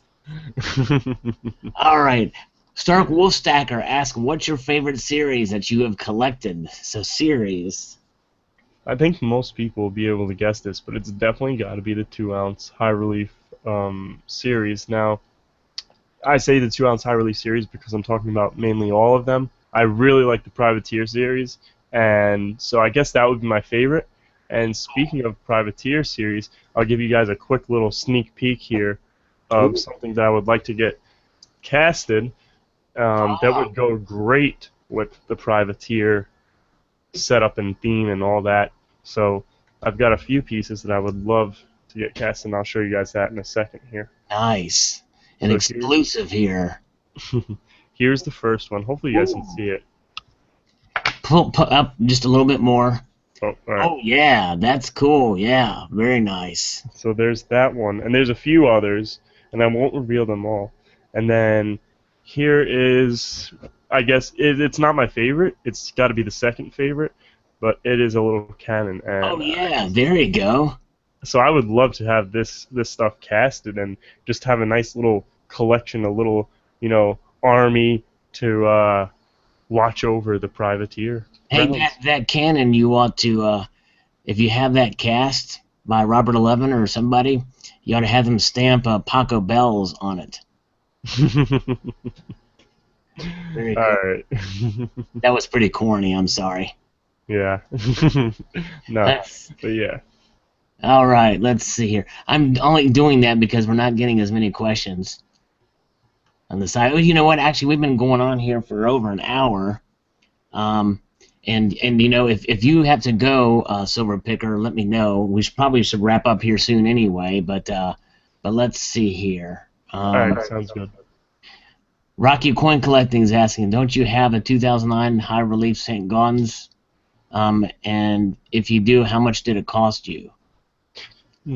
All right. Stark Wolfstacker asks, what's your favorite series that you have collected? So series. I think most people will be able to guess this, but it's definitely got to be the 2-ounce high relief series. Now, I say the 2-ounce high relief series because I'm talking about mainly all of them. I really like the Privateer series, and so I guess that would be my favorite. And speaking of Privateer series, I'll give you guys a quick little sneak peek here of Ooh. something that I would like to get casted that Ah, would go great with the Privateer setup and theme and all that. So I've got a few pieces that I would love to get cast, and I'll show you guys that in a second here. nice. An So here, exclusive here. here's the first one. Hopefully you guys can Ooh. see it. Pull up just a little bit more. Oh, all right. Oh yeah, that's cool. Yeah, very nice. So there's that one, and there's a few others, and I won't reveal them all. And then here is, I guess it's not my favorite. It's got to be the second favorite, but it is a little cannon, Oh and yeah, there you go. so I would love to have this stuff casted and just have a nice little collection, a little army to watch over the privateer Hey, grounds. that cannon you ought to if you have that cast by Robert 11 or somebody, you ought to have them stamp Paco Bells on it. Very All cool. right. That was pretty corny. I'm sorry. Yeah. No, That's, but yeah. all right, let's see here. I'm only doing that because we're not getting as many questions on the side. Oh, you know what? Actually, we've been going on here for over an hour. Um, And you know, if you have to go, Silver Picker, let me know. We probably should wrap up here soon anyway. But let's see here. All right, sounds good. Rocky Coin Collecting is asking, don't you have a 2009 high relief St. Gaudens? And if you do, how much did it cost you? I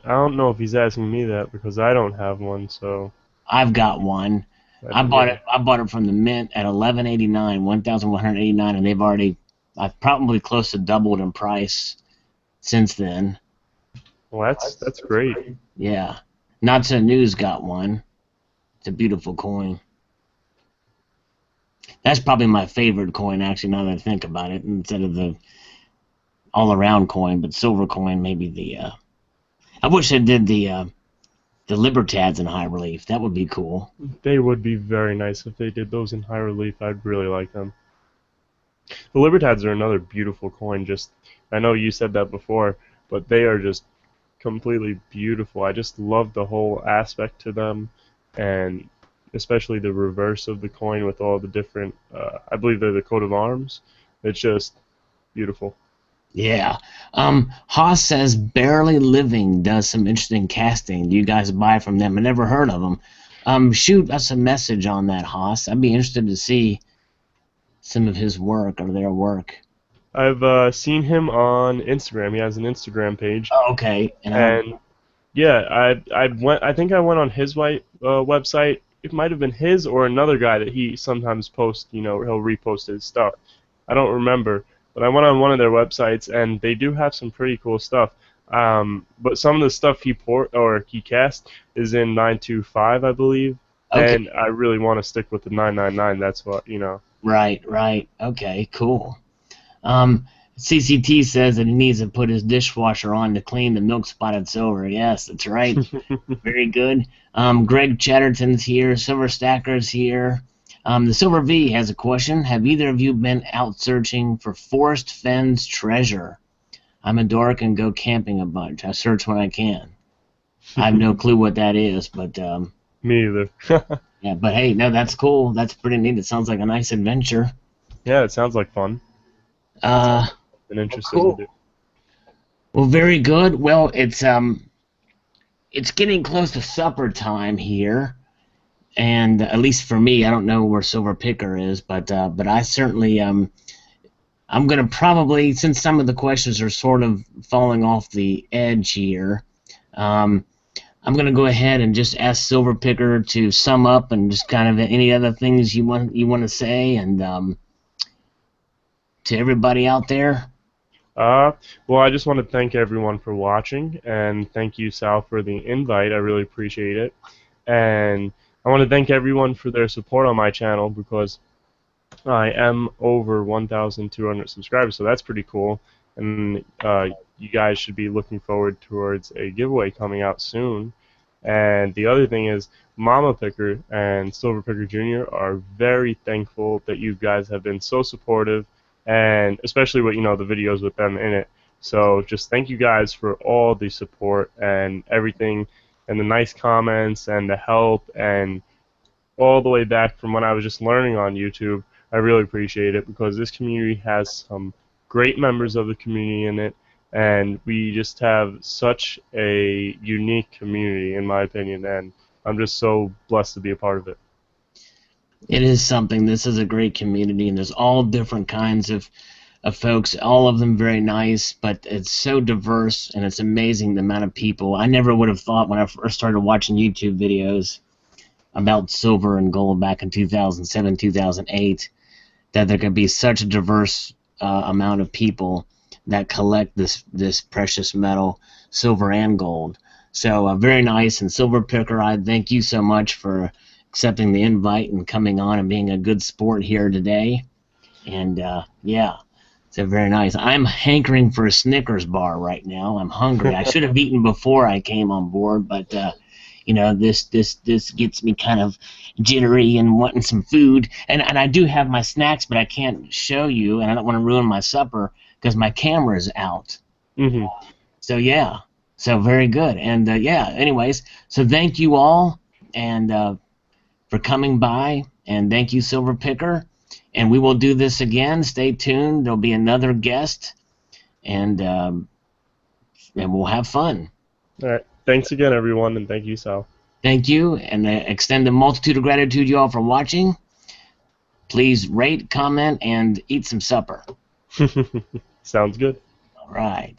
don't know if he's asking me that because I don't have one, so I've got one. I bought yeah. it. I bought it from the mint at 1189, 1189, and I've probably close to doubled in price since then. Well, that's great. Yeah, Not So News got one. It's a beautiful coin. That's probably my favorite coin, actually. Now that I think about it, instead of the all-around coin, but silver coin, maybe the. I wish I did the Libertads in high relief. That would be cool. They would be very nice if they did those in high relief. I'd really like them. The Libertads are another beautiful coin. Just, I know you said that before, but they are just completely beautiful. I just love the whole aspect to them, and especially the reverse of the coin with all the different, I believe they're the coat of arms. It's just beautiful. Yeah. Haas says Barely Living does some interesting casting. Do you guys buy from them? I never heard of them. Shoot us a message on that, Haas. I'd be interested to see some of his work or their work. I've seen him on Instagram. He has an Instagram page, Oh, okay. and yeah, I think I went on his website. It might have been his or another guy that he sometimes posts. You know, he'll repost his stuff. I don't remember, but I went on one of their websites, and they do have some pretty cool stuff. But some of the stuff he cast is in 925, I believe, okay. and I really want to stick with the 999. That's what, you know. Right. Okay, cool. CCT says that he needs to put his dishwasher on to clean the milk spotted silver. Yes, that's right. Very good. Greg Chatterton's here. Silver Stacker's here. The Silver V has a question. Have either of you been out searching for Forest Fenn's treasure? I'm a dork and go camping a bunch. I search when I can. I have no clue what that is, but Me either. yeah, but hey, no, that's cool. That's pretty neat. It sounds like a nice adventure. Yeah, it sounds like fun. Uh, And interesting cool. to do. Well, very good. Well, it's getting close to supper time here, and at least for me, I don't know where Silver Picker is, but I certainly I'm gonna probably, since some of the questions are sort of falling off the edge here, I'm gonna go ahead and just ask Silver Picker to sum up and just kind of any other things you want to say, and to everybody out there. Well, I just want to thank everyone for watching, and thank you, Sal, for the invite. I really appreciate it. And I want to thank everyone for their support on my channel because I am over 1,200 subscribers, so that's pretty cool. And you guys should be looking forward towards a giveaway coming out soon. And the other thing is, Mama Picker and Silver Picker Jr. are very thankful that you guys have been so supportive, and especially with, you know, the videos with them in it. So just thank you guys for all the support and everything, and the nice comments and the help, and all the way back from when I was just learning on YouTube. I really appreciate it because this community has some great members of the community in it, and we just have such a unique community, in my opinion, and I'm just so blessed to be a part of it. It is something. This is a great community, and there's all different kinds of folks, all of them very nice, but it's so diverse, and it's amazing the amount of people. I never would have thought when I first started watching YouTube videos about silver and gold back in 2007, 2008, that there could be such a diverse amount of people that collect this precious metal, silver and gold. So very nice, and Silver Picker, I thank you so much for accepting the invite and coming on and being a good sport here today. And yeah, so very nice. I'm hankering for a Snickers bar right now. I'm hungry. I should have eaten before I came on board, but you know, this gets me kind of jittery and wanting some food. And I do have my snacks, but I can't show you, and I don't want to ruin my supper because my camera's out. Mm-hmm. So yeah, so very good. And yeah, anyways, so thank you all, and for coming by, and thank you, Silver Picker. And we will do this again. Stay tuned. There'll be another guest, and we'll have fun. All right. Thanks again, everyone, and thank you, Sal. Thank you, and extend a multitude of gratitude you all for watching. Please rate, comment, and eat some supper. Sounds good. All right.